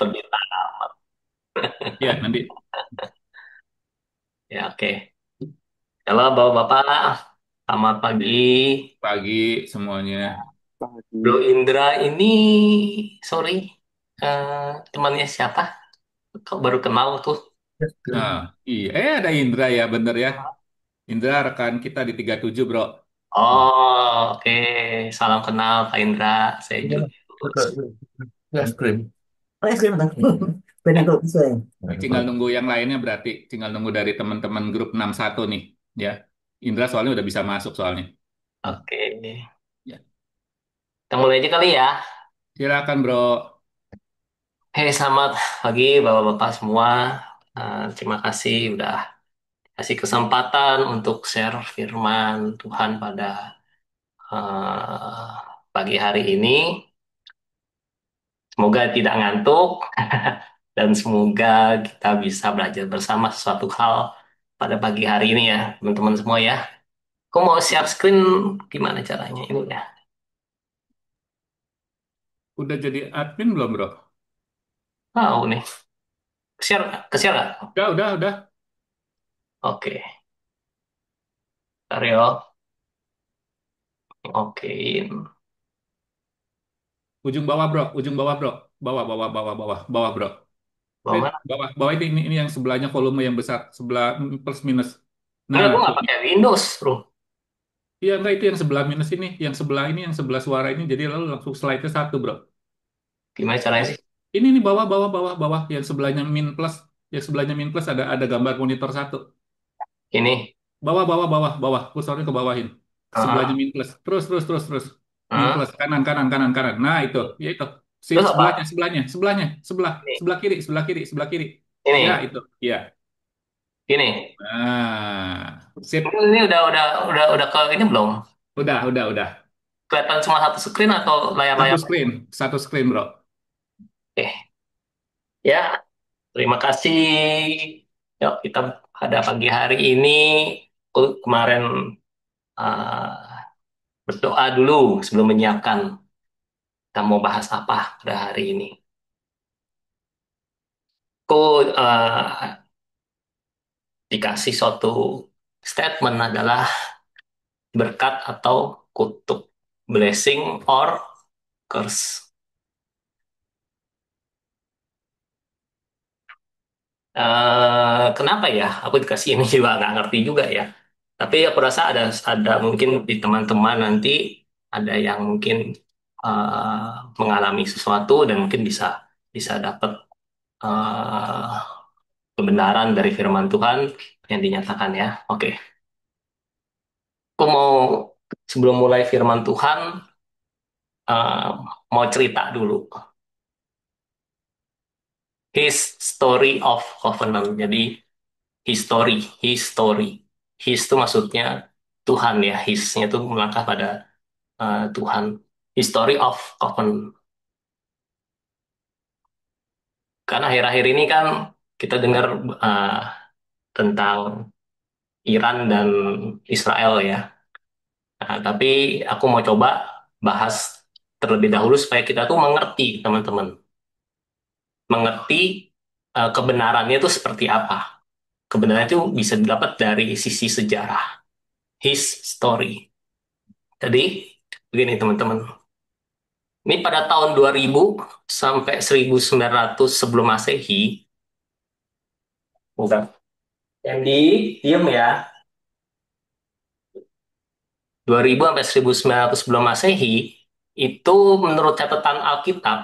Permintaan. Ya, nanti Ya, oke. Halo, Bapak-bapak. Selamat pagi. pagi semuanya. Bro Indra ini, sorry, temannya siapa? Kok baru kenal tuh? Nah, iya, ada Indra ya, bener ya. Indra rekan kita di 37 bro. Oh, oke. Salam kenal, Pak Indra. Saya juga. Hmm. Es krim. Oh, es krim. Benito bisa ya? Ini tinggal nunggu yang lainnya berarti. Tinggal nunggu dari teman-teman grup 61 nih. Ya, Indra soalnya udah bisa masuk soalnya. Oke. Ya, Kita mulai aja kali ya. silakan bro. Hei, selamat pagi Bapak-bapak semua. Terima kasih udah kasih kesempatan untuk share firman Tuhan pada eh, pagi hari ini. Semoga tidak ngantuk dan semoga kita bisa belajar bersama sesuatu hal pada pagi hari ini ya, teman-teman semua ya. Aku mau share screen gimana caranya ini ya? Udah jadi admin belum bro? Tahu nih. Ke share nggak? Udah. Oke, ntar ya. Oke. Ujung bawah bro, ujung bawah bro. Bawah bro. Bawah mana? Bawah ini yang sebelahnya volume yang besar, sebelah plus minus. Enggak, Nah, aku itu. nggak pakai Windows, bro. Iya, enggak itu yang sebelah minus ini, yang sebelah ini, yang sebelah suara ini. Jadi lalu langsung slide-nya satu, bro. Gimana caranya Oh, sih? ini nih bawah, yang sebelahnya min plus, yang sebelahnya min plus ada gambar monitor satu. Ini. Bawah. Kursornya ke bawahin. Sebelahnya Heeh. min plus. Terus. Min Heeh. plus kanan. Nah itu, ya itu. Terus apa? Sebelah sebelah kiri. Ya Ini. itu, ya. Ini. Nah, sip. Ini udah ke ini belum? Udah. Kelihatan cuma satu screen atau layar-layar? Satu screen, bro. Oke. Ya, terima kasih. Yuk, kita pada pagi hari ini kemarin uh, berdoa dulu sebelum menyiapkan kita mau bahas apa pada hari ini. Aku dikasih suatu statement adalah berkat atau kutuk, blessing or curse. Kenapa ya? Aku dikasih ini juga nggak ngerti juga ya. Tapi aku rasa ada mungkin di teman-teman nanti ada yang mungkin mengalami sesuatu dan mungkin bisa bisa dapat eh, kebenaran dari firman Tuhan yang dinyatakan ya. Oke, aku mau sebelum mulai firman Tuhan eh, mau cerita dulu. His story of covenant. Jadi history. His itu maksudnya Tuhan ya. His-nya itu melangkah pada Tuhan. History of covenant. Karena akhir-akhir ini kan kita dengar uh, tentang Iran dan Israel ya. Nah, tapi aku mau coba bahas terlebih dahulu supaya kita tuh mengerti teman-teman. Mengerti kebenarannya itu seperti apa. Kebenaran itu bisa didapat dari sisi sejarah. His story. Jadi begini teman-teman. Ini pada tahun 2000 sampai 1900 sebelum Masehi, bukan. Yang di diem ya. 2000 sampai 1900 sebelum Masehi itu menurut catatan Alkitab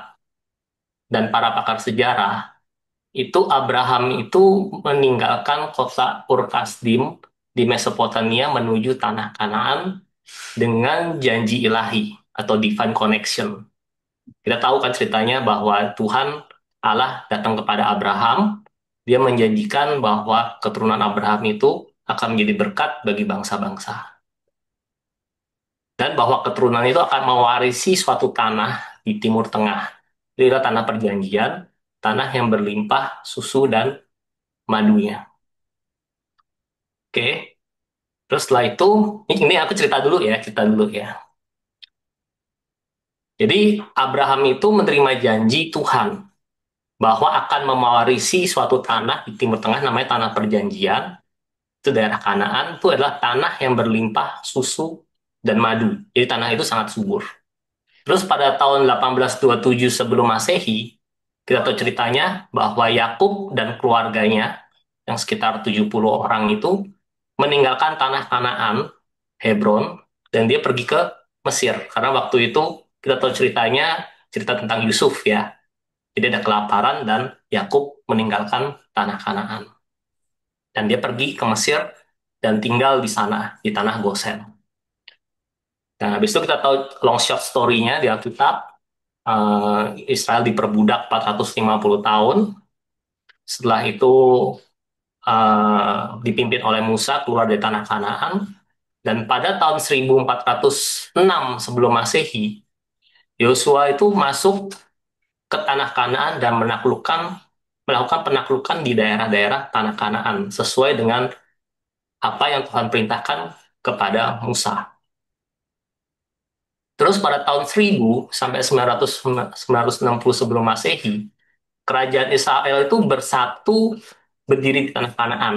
dan para pakar sejarah itu Abraham itu meninggalkan kota Ur Kasdim di Mesopotamia menuju tanah Kanaan dengan janji ilahi atau divine connection. Kita tahu kan ceritanya bahwa Tuhan Allah datang kepada Abraham, dia menjanjikan bahwa keturunan Abraham itu akan menjadi berkat bagi bangsa-bangsa. Dan bahwa keturunan itu akan mewarisi suatu tanah di Timur Tengah. Itu adalah tanah perjanjian, tanah yang berlimpah susu dan madunya. Oke, terus setelah itu, ini aku cerita dulu ya. Jadi Abraham itu menerima janji Tuhan bahwa akan mewarisi suatu tanah di Timur Tengah namanya tanah perjanjian. Itu daerah Kanaan, itu adalah tanah yang berlimpah susu dan madu. Jadi tanah itu sangat subur. Terus pada tahun 1827 sebelum Masehi, kita tahu ceritanya bahwa Yakub dan keluarganya yang sekitar 70 orang itu meninggalkan tanah Kanaan, Hebron, dan dia pergi ke Mesir. Karena waktu itu kita tahu ceritanya, cerita tentang Yusuf ya. Jadi ada kelaparan dan Yakub meninggalkan tanah Kanaan. Dan dia pergi ke Mesir dan tinggal di sana, di tanah Gosen. Nah, habis itu kita tahu long short story-nya di Alkitab, Israel diperbudak 450 tahun. Setelah itu dipimpin oleh Musa keluar dari tanah Kanaan. Dan pada tahun 1406 sebelum Masehi, Yosua itu masuk ke tanah Kanaan dan melakukan penaklukan di daerah-daerah tanah Kanaan sesuai dengan apa yang Tuhan perintahkan kepada Musa. Terus pada tahun 1000 sampai 960 sebelum Masehi, kerajaan Israel itu bersatu berdiri di tanah Kanaan.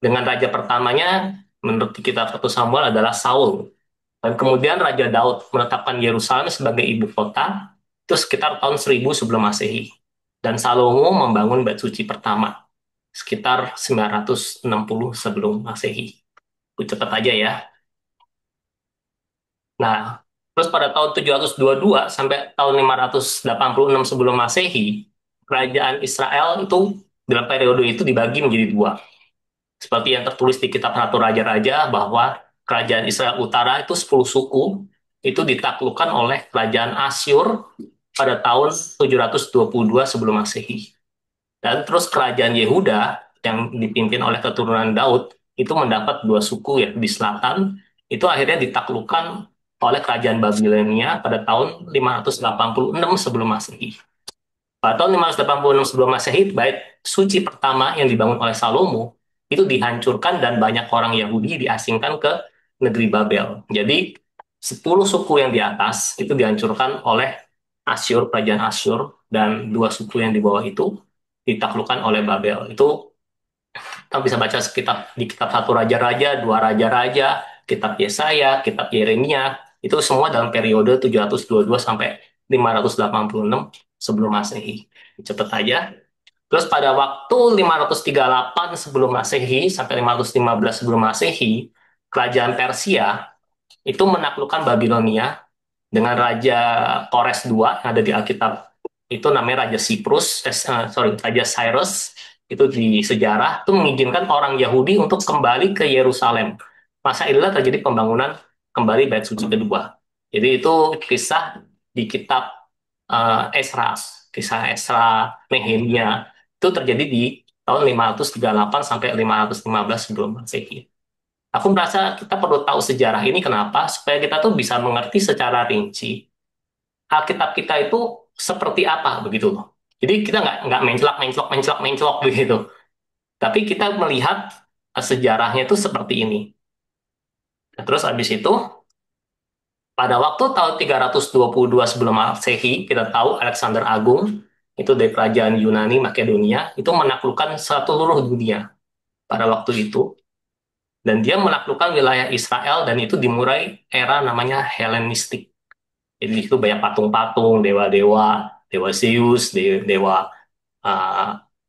Dengan raja pertamanya, menurut kitab 1 Samuel adalah Saul. Dan kemudian Raja Daud menetapkan Yerusalem sebagai ibu kota, itu sekitar tahun 1000 sebelum Masehi. Dan Salomo membangun bait suci pertama, sekitar 960 sebelum Masehi. Itu cepat aja ya. Nah, terus pada tahun 722 sampai tahun 586 sebelum Masehi, kerajaan Israel itu dalam periode itu dibagi menjadi dua. Seperti yang tertulis di kitab Ratu Raja-Raja bahwa kerajaan Israel Utara itu 10 suku itu ditaklukkan oleh kerajaan Asyur pada tahun 722 sebelum Masehi. Dan terus kerajaan Yehuda yang dipimpin oleh keturunan Daud itu mendapat dua suku ya di selatan itu akhirnya ditaklukkan oleh kerajaan Babilonia pada tahun 586 sebelum Masehi. Pada tahun 586 sebelum Masehi, bait suci pertama yang dibangun oleh Salomo itu dihancurkan dan banyak orang Yahudi diasingkan ke negeri Babel. Jadi 10 suku yang di atas itu dihancurkan oleh Asyur, kerajaan Asyur, dan dua suku yang di bawah itu ditaklukkan oleh Babel. Itu kita bisa baca sekitar di kitab satu Raja-Raja, dua Raja-Raja, kitab Yesaya, kitab Yeremia, itu semua dalam periode 722 sampai 586 sebelum Masehi. Cepet aja. Terus pada waktu 538 sebelum Masehi sampai 515 sebelum Masehi, kerajaan Persia itu menaklukkan Babilonia dengan Raja Kores II yang ada di Alkitab itu namanya Raja Siprus, Raja Cyrus itu di sejarah itu mengizinkan orang Yahudi untuk kembali ke Yerusalem. Masa inilah terjadi pembangunan kembali bait suci kedua. Jadi itu kisah di kitab Esra, kisah Esra Nehemia itu terjadi di tahun 538 sampai 515 sebelum Masehi. Aku merasa kita perlu tahu sejarah ini kenapa supaya kita tuh bisa mengerti secara rinci Alkitab kita itu seperti apa begitu loh. Jadi kita nggak menclok menclok menclok menclok begitu. Tapi kita melihat sejarahnya itu seperti ini. Nah, terus habis itu pada waktu tahun 322 sebelum Masehi kita tahu Alexander Agung itu dari kerajaan Yunani Makedonia itu menaklukkan seluruh dunia pada waktu itu dan dia menaklukkan wilayah Israel dan itu dimulai era namanya Helenistik. Jadi itu banyak patung-patung, dewa-dewa, dewa Zeus, dewa uh,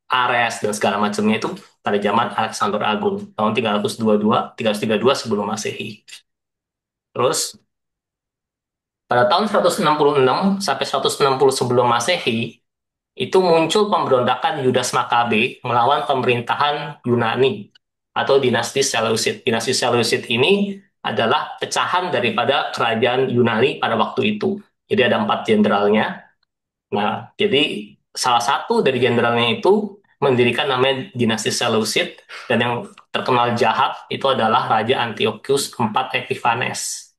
Ares dan segala macamnya itu pada zaman Alexander Agung tahun 332 sebelum Masehi. Terus pada tahun 166 sampai 160 sebelum Masehi itu muncul pemberontakan Yudas Makabe melawan pemerintahan Yunani atau dinasti Seleucid. Dinasti Seleucid ini adalah pecahan daripada kerajaan Yunani pada waktu itu. Jadi ada empat jenderalnya. Nah, jadi salah satu dari jenderalnya itu mendirikan namanya dinasti Seleucid dan yang terkenal jahat itu adalah Raja Antiochus IV Epiphanes.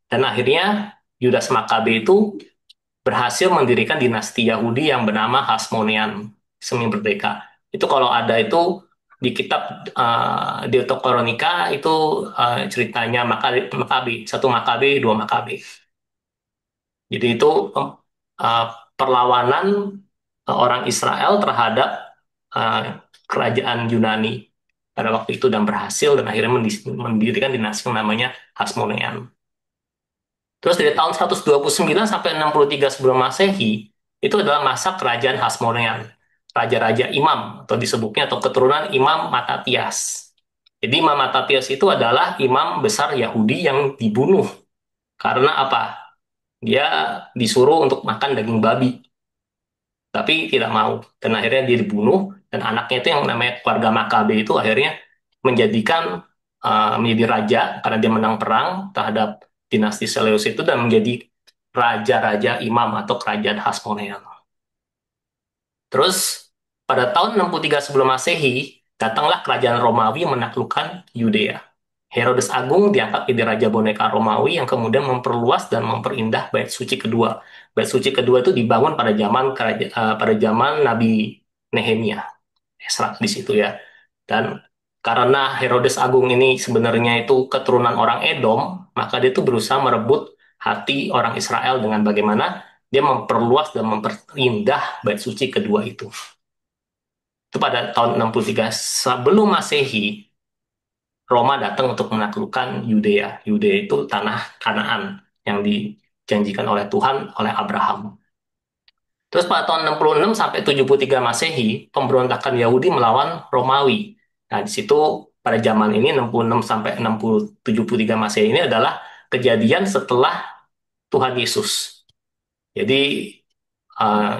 Dan akhirnya Yudas Makabe itu berhasil mendirikan dinasti Yahudi yang bernama Hasmonean semi merdeka. Itu kalau ada itu di kitab Deuteronika itu ceritanya Makabe, satu Makabe, dua Makabe. Jadi itu uh, perlawanan orang Israel terhadap uh, kerajaan Yunani pada waktu itu dan berhasil dan akhirnya mendirikan dinasti yang namanya Hasmonean. Terus dari tahun 129 sampai 63 sebelum Masehi itu adalah masa kerajaan Hasmonean, raja-raja imam atau disebutnya atau keturunan Imam Matatias. Jadi Imam Matatias itu adalah imam besar Yahudi yang dibunuh karena apa? Dia disuruh untuk makan daging babi tapi tidak mau dan akhirnya dia dibunuh dan anaknya itu yang namanya keluarga Makabe itu akhirnya menjadikan menjadi raja karena dia menang perang terhadap dinasti Seleucus itu dan menjadi raja-raja imam atau kerajaan Hasmonean. Terus pada tahun 63 sebelum Masehi datanglah kerajaan Romawi menaklukkan Yudea. Herodes Agung diangkat jadi raja boneka Romawi yang kemudian memperluas dan memperindah bait suci kedua. Bait suci kedua itu dibangun pada zaman pada zaman Nabi Nehemia, Esra di situ ya. Dan karena Herodes Agung ini sebenarnya itu keturunan orang Edom, maka dia itu berusaha merebut hati orang Israel dengan bagaimana dia memperluas dan memperindah bait suci kedua itu. Itu pada tahun 63 sebelum Masehi, Roma datang untuk menaklukkan Yudea. Yudea itu tanah Kanaan yang dijanjikan oleh Tuhan oleh Abraham. Terus pada tahun 66 sampai 73 Masehi, pemberontakan Yahudi melawan Romawi. Nah, di situ pada zaman ini 66 sampai 73 Masehi ini adalah kejadian setelah Tuhan Yesus. Jadi uh,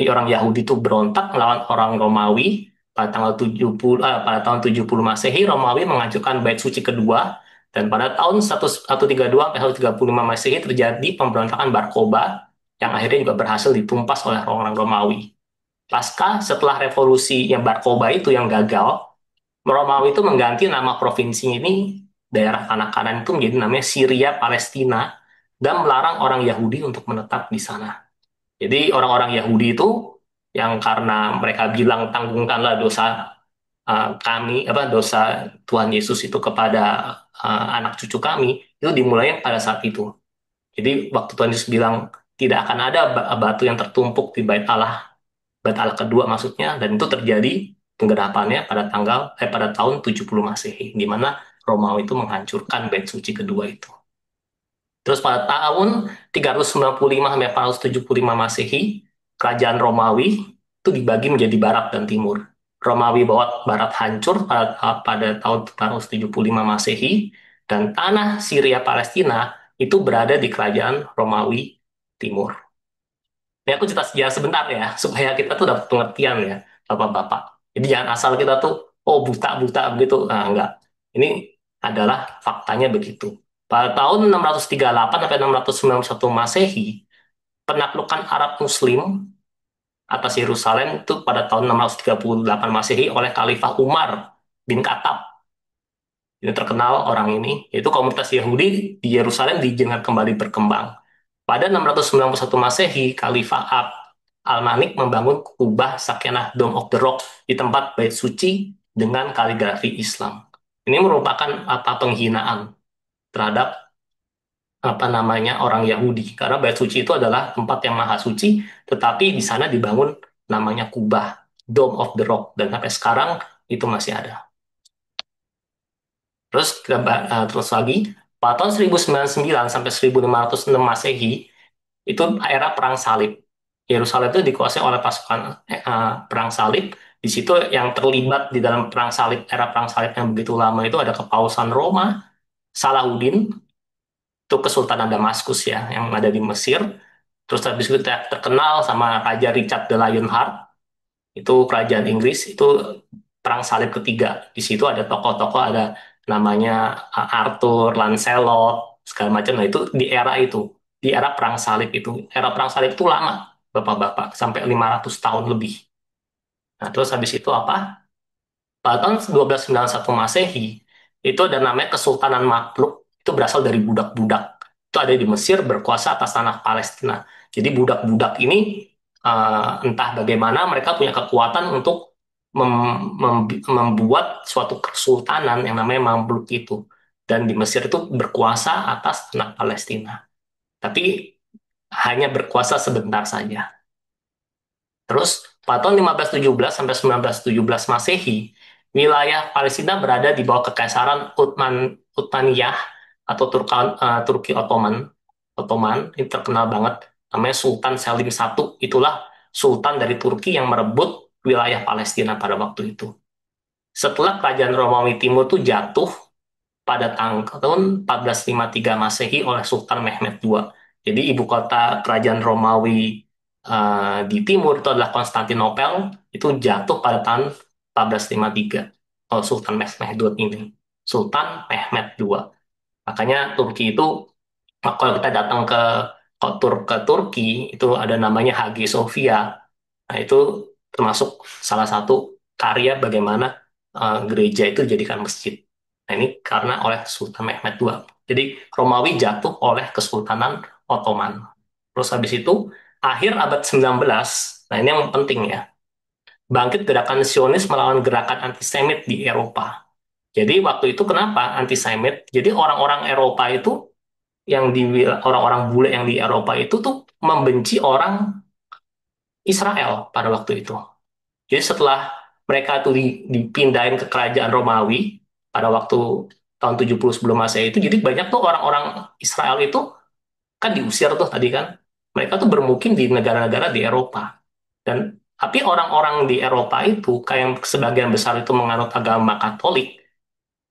orang Yahudi itu berontak melawan orang Romawi pada tanggal 70 pada tahun 70 Masehi. Romawi menghancurkan bait suci kedua dan pada tahun 132 sampai 135 Masehi terjadi pemberontakan Bar Kokhba yang akhirnya juga berhasil ditumpas oleh orang-orang Romawi. Pasca setelah revolusi yang Bar Kokhba itu yang gagal, Romawi itu mengganti nama provinsi ini, daerah tanah kanan itu menjadi namanya Syria Palestina dan melarang orang Yahudi untuk menetap di sana. Jadi orang-orang Yahudi itu yang karena mereka bilang tanggungkanlah dosa kami apa dosa Tuhan Yesus itu kepada anak cucu kami itu dimulai pada saat itu. Jadi waktu Tuhan Yesus bilang tidak akan ada batu yang tertumpuk di bait Allah kedua maksudnya dan itu terjadi penggerapannya pada tahun 70 Masehi di mana Romawi itu menghancurkan bait suci kedua itu. Terus pada tahun 395 sampai 475 Masehi, kerajaan Romawi itu dibagi menjadi barat dan timur. Romawi barat hancur pada tahun 475 Masehi dan tanah Syria Palestina itu berada di kerajaan Romawi Timur. Ini aku cerita sejarah sebentar ya, supaya kita tuh dapat pengertian ya, Bapak-Bapak. Jadi jangan asal kita tuh, oh buta-buta begitu. Nah, enggak. Ini adalah faktanya begitu. Pada tahun 638 sampai 691 Masehi, penaklukan Arab Muslim atas Yerusalem itu pada tahun 638 Masehi oleh Khalifah Umar bin Khattab. Ini terkenal orang ini, yaitu komunitas Yahudi di Yerusalem diizinkan kembali berkembang. Pada 691 Masehi, Khalifah Al-Manik membangun kubah Sakinah Dome of the Rock di tempat bait suci dengan kaligrafi Islam. Ini merupakan penghinaan terhadap orang Yahudi karena bait suci itu adalah tempat yang maha suci, tetapi di sana dibangun namanya kubah Dome of the Rock dan sampai sekarang itu masih ada. Terus terus lagi pada tahun 1099 sampai 1506 Masehi itu era perang salib. Yerusalem itu dikuasai oleh pasukan perang salib. Di situ yang terlibat di dalam perang salib, era perang salib yang begitu lama itu ada Kepausan Roma, Salahuddin, itu Kesultanan Damaskus ya, yang ada di Mesir. Terus habis itu terkenal sama Raja Richard the Lionheart, itu kerajaan Inggris, itu perang salib ketiga. Di situ ada tokoh-tokoh, ada namanya Arthur, Lancelot, segala macam. Nah itu di era perang salib itu. Era perang salib itu lama, bapak-bapak, sampai 500 tahun lebih. Nah terus habis itu apa? Pada tahun 1291 Masehi, itu ada namanya Kesultanan Makhluk, itu berasal dari budak-budak. Itu ada di Mesir berkuasa atas tanah Palestina. Jadi budak-budak ini entah bagaimana mereka punya kekuatan untuk membuat suatu kesultanan yang namanya Mamluk itu. Dan di Mesir itu berkuasa atas tanah Palestina. Tapi hanya berkuasa sebentar saja. Terus pada tahun 1517 sampai 1917 Masehi, wilayah Palestina berada di bawah kekaisaran Uthmaniyah atau Turki Ottoman. Ottoman ini terkenal banget, namanya Sultan Selim I. Itulah sultan dari Turki yang merebut wilayah Palestina pada waktu itu. Setelah kerajaan Romawi Timur itu jatuh pada tahun 1453 Masehi oleh Sultan Mehmed II. Jadi ibu kota kerajaan Romawi di timur itu adalah Konstantinopel, itu jatuh pada tahun 1453 oleh Sultan Mehmed II ini. Sultan Mehmed II. Makanya Turki itu, kalau kita datang ke Turki, itu ada namanya Hagia Sophia. Nah, itu termasuk salah satu karya bagaimana gereja itu dijadikan masjid. Nah, ini karena oleh Sultan Mehmed II. Jadi, Romawi jatuh oleh Kesultanan Ottoman. Terus habis itu, akhir abad 19, nah ini yang penting ya, bangkit gerakan Zionis melawan gerakan antisemit di Eropa. Jadi, waktu itu kenapa antisemit? Jadi, orang-orang Eropa itu, orang-orang bule yang di Eropa itu tuh membenci orang Israel pada waktu itu. Jadi setelah mereka tuh dipindahin ke kerajaan Romawi pada waktu tahun 70 sebelum Masehi itu, jadi banyak tuh orang-orang Israel itu kan diusir tuh tadi kan. Mereka tuh bermukim di negara-negara di Eropa. Dan tapi orang-orang di Eropa itu kayak sebagian besar itu menganut agama Katolik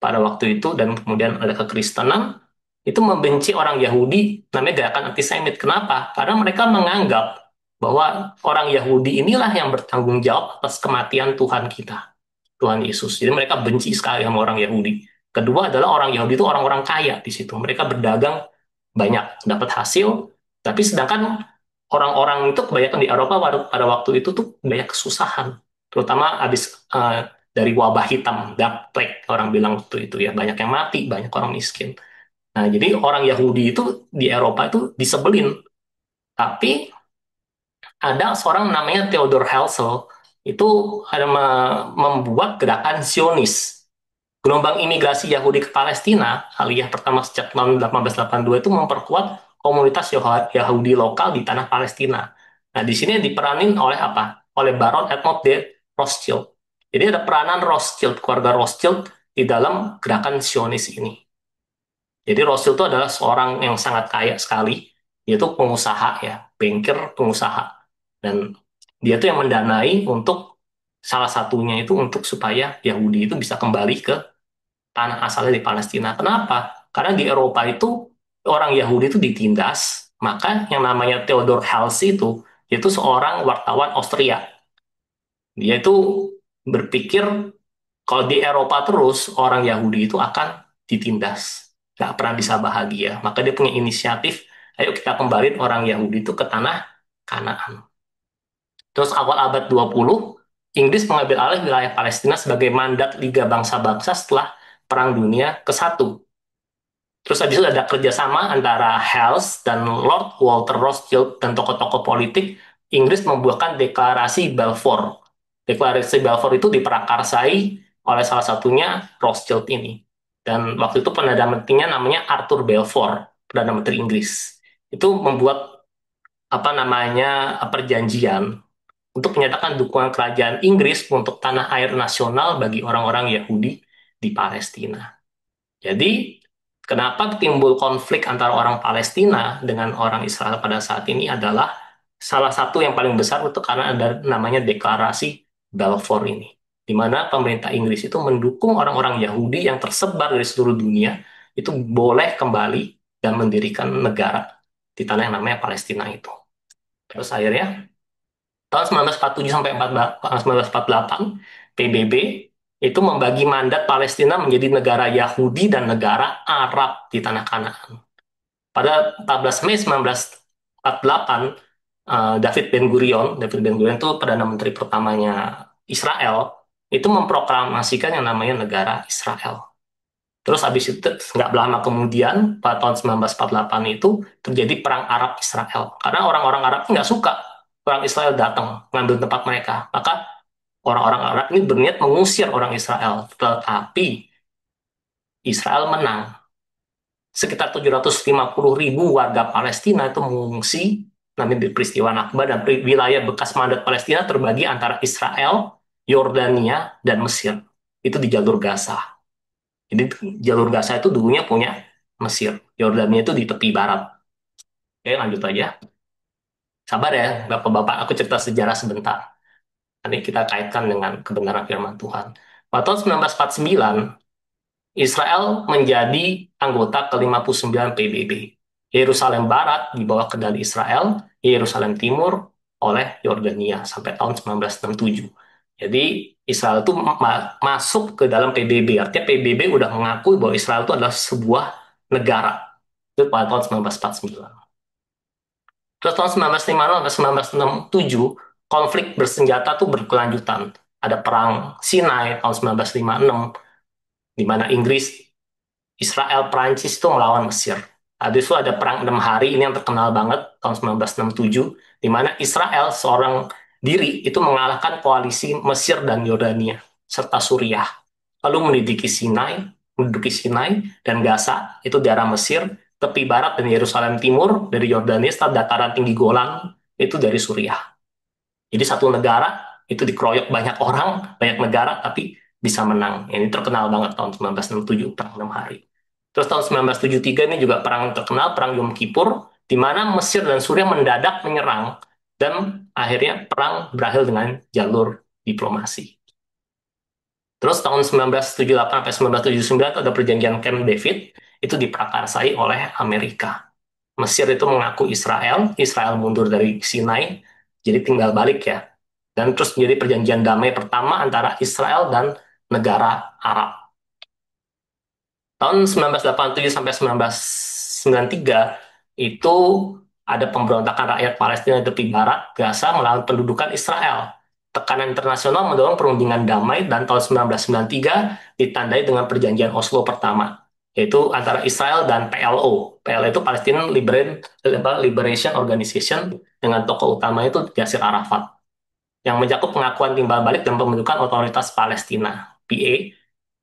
pada waktu itu dan kemudian ada kekristenan itu membenci orang Yahudi namanya gerakan antisemit. Kenapa? Karena mereka menganggap bahwa orang Yahudi inilah yang bertanggung jawab atas kematian Tuhan kita, Tuhan Yesus. Jadi mereka benci sekali sama orang Yahudi. Kedua adalah orang Yahudi itu orang-orang kaya di situ. Mereka berdagang banyak, dapat hasil, tapi sedangkan orang-orang itu kebanyakan di Eropa pada waktu itu tuh banyak kesusahan, terutama habis dari wabah hitam, dark plague orang bilang waktu itu ya, banyak yang mati, banyak orang miskin. Nah, jadi orang Yahudi itu di Eropa itu disebelin. Tapi ada seorang namanya Theodor Herzl, itu ada membuat gerakan Zionis. Gelombang imigrasi Yahudi ke Palestina, aliyah pertama sejak tahun 1882 itu memperkuat komunitas Yahudi lokal di tanah Palestina. Nah, di sini diperanin oleh apa? Oleh Baron Edmund de Rothschild. Jadi ada peranan Rothschild, keluarga Rothschild di dalam gerakan Zionis ini. Jadi Rothschild itu adalah seorang yang sangat kaya sekali. Dia itu pengusaha ya, banker pengusaha. Dan dia itu yang mendanai untuk salah satunya itu untuk supaya Yahudi itu bisa kembali ke tanah asalnya di Palestina. Kenapa? Karena di Eropa itu orang Yahudi itu ditindas. Maka yang namanya Theodor Herzl itu seorang wartawan Austria. Dia itu berpikir kalau di Eropa terus orang Yahudi itu akan ditindas, nggak pernah bisa bahagia. Maka dia punya inisiatif, ayo kita kembaliin orang Yahudi itu ke tanah Kanaan. Terus awal abad 20, Inggris mengambil alih wilayah Palestina sebagai mandat Liga Bangsa-Bangsa setelah Perang Dunia ke-1. Terus habis itu ada kerjasama antara Hales dan Lord Walter Rothschild dan tokoh-tokoh politik. Inggris membuahkan deklarasi Balfour. Deklarasi Balfour itu diprakarsai oleh salah satunya Rothschild ini. Dan waktu itu Perdana Menterinya namanya Arthur Balfour, Perdana Menteri Inggris. Itu membuat apa namanya perjanjian untuk menyatakan dukungan kerajaan Inggris untuk tanah air nasional bagi orang-orang Yahudi di Palestina. Jadi, kenapa timbul konflik antara orang Palestina dengan orang Israel pada saat ini adalah salah satu yang paling besar itu karena ada namanya deklarasi Balfour ini, di mana pemerintah Inggris itu mendukung orang-orang Yahudi yang tersebar dari seluruh dunia itu boleh kembali dan mendirikan negara di tanah yang namanya Palestina itu. Terus akhirnya tahun 1947 sampai 1948 PBB itu membagi mandat Palestina menjadi negara Yahudi dan negara Arab di tanah Kanaan. Pada 14 Mei 1948 David Ben Gurion itu perdana menteri pertamanya Israel itu memproklamasikan yang namanya negara Israel. Terus habis itu nggak lama kemudian pada tahun 1948 itu terjadi perang Arab Israel karena orang-orang Arab nggak suka orang Israel datang ngambil tempat mereka. Maka orang-orang Arab ini berniat mengusir orang Israel, tetapi Israel menang. Sekitar 750.000 warga Palestina itu mengungsi namanya peristiwa Nakba, dan wilayah bekas mandat Palestina terbagi antara Israel, Yordania, dan Mesir. Itu di jalur Gaza. Jadi jalur Gaza itu dulunya punya Mesir. Yordania itu di tepi barat. Oke, lanjut aja. Sabar ya, Bapak-bapak, aku cerita sejarah sebentar. Nanti kita kaitkan dengan kebenaran firman Tuhan. Pada tahun 1949, Israel menjadi anggota ke-59 PBB. Yerusalem Barat dibawa ke dari Israel, Yerusalem Timur oleh Yordania sampai tahun 1967. Jadi Israel itu masuk ke dalam PBB. Artinya PBB udah mengakui bahwa Israel itu adalah sebuah negara. Itu pada tahun 1949. Terus tahun 1956 sampai 1967, konflik bersenjata tuh berkelanjutan. Ada perang Sinai tahun 1956, di mana Inggris, Israel, Prancis itu melawan Mesir. Habis itu ada perang 6 hari, ini yang terkenal banget, tahun 1967, di mana Israel seorang diri itu mengalahkan koalisi Mesir dan Yordania, serta Suriah. Lalu menduduki Sinai dan Gaza, itu daerah Mesir, tepi barat dan Yerusalem Timur dari Yordania, serta dataran tinggi Golan, itu dari Suriah. Jadi satu negara itu dikeroyok banyak orang, banyak negara, tapi bisa menang. Ini terkenal banget tahun 1967, perang 6 hari. Terus tahun 1973 ini juga perang terkenal, perang Yom Kippur, di mana Mesir dan Suriah mendadak menyerang, dan akhirnya perang berakhir dengan jalur diplomasi. Terus tahun 1978 sampai 1979 itu ada perjanjian Camp David, itu diprakarsai oleh Amerika. Mesir itu mengaku Israel, Israel mundur dari Sinai, jadi tinggal balik ya. Dan terus menjadi perjanjian damai pertama antara Israel dan negara Arab. Tahun 1987 sampai 1993 itu ada pemberontakan rakyat Palestina di tepi barat Gaza melawan pendudukan Israel. Tekanan internasional mendorong perundingan damai, dan tahun 1993 ditandai dengan perjanjian Oslo pertama, yaitu antara Israel dan PLO. PLO itu Palestinian Liberation Organization, dengan tokoh utama itu Yasir Arafat, yang mencakup pengakuan timbal balik dan pembentukan otoritas Palestina, PA,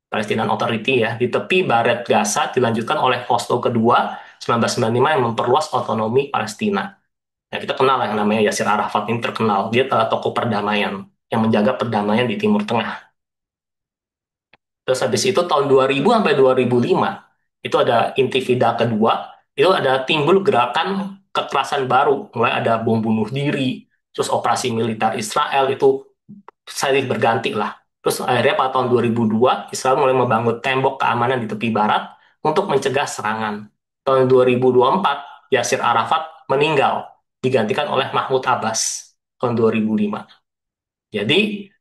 Palestinian Authority ya, di tepi barat Gaza, dilanjutkan oleh Oslo kedua 1995 yang memperluas otonomi Palestina. Ya, kita kenal yang namanya Yasir Arafat, ini terkenal. Dia adalah tokoh perdamaian yang menjaga perdamaian di Timur Tengah. Terus habis itu tahun 2000 sampai 2005 itu ada intifida kedua, itu ada timbul gerakan kekerasan baru, mulai ada bom bunuh diri, terus operasi militer Israel itu saling berganti lah. Terus akhirnya pada tahun 2002 Israel mulai membangun tembok keamanan di tepi barat untuk mencegah serangan. Tahun 2024 Yasir Arafat meninggal, digantikan oleh Mahmud Abbas tahun 2005. Jadi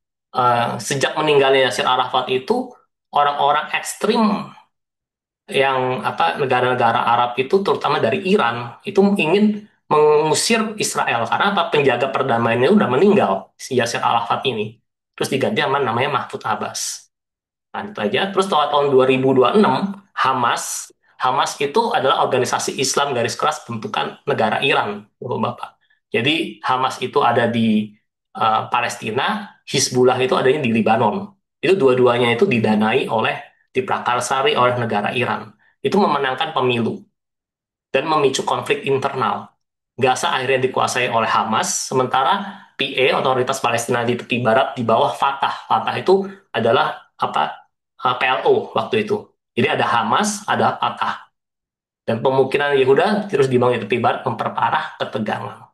sejak meninggalnya Yasir Arafat itu, orang-orang ekstrim yang negara-negara Arab itu, terutama dari Iran, itu ingin mengusir Israel karena penjaga perdamaiannya udah meninggal, si Yasir Arafat ini. Terus diganti sama namanya Mahmud Abbas. Nah, itu aja. Terus tahun 2026 Hamas Hamas itu adalah organisasi Islam garis keras bentukan negara Iran, Bapak. Jadi Hamas itu ada di Palestina, Hizbullah itu adanya di Lebanon. Itu dua-duanya itu diprakarsari oleh negara Iran. Itu memenangkan pemilu dan memicu konflik internal. Gaza akhirnya dikuasai oleh Hamas, sementara PA, Otoritas Palestina di tepi barat, di bawah Fatah. Fatah itu adalah PLO waktu itu. Jadi ada Hamas, ada Fatah. Dan pemukiman Yehuda terus dibangun di tepi barat, memperparah ketegangan.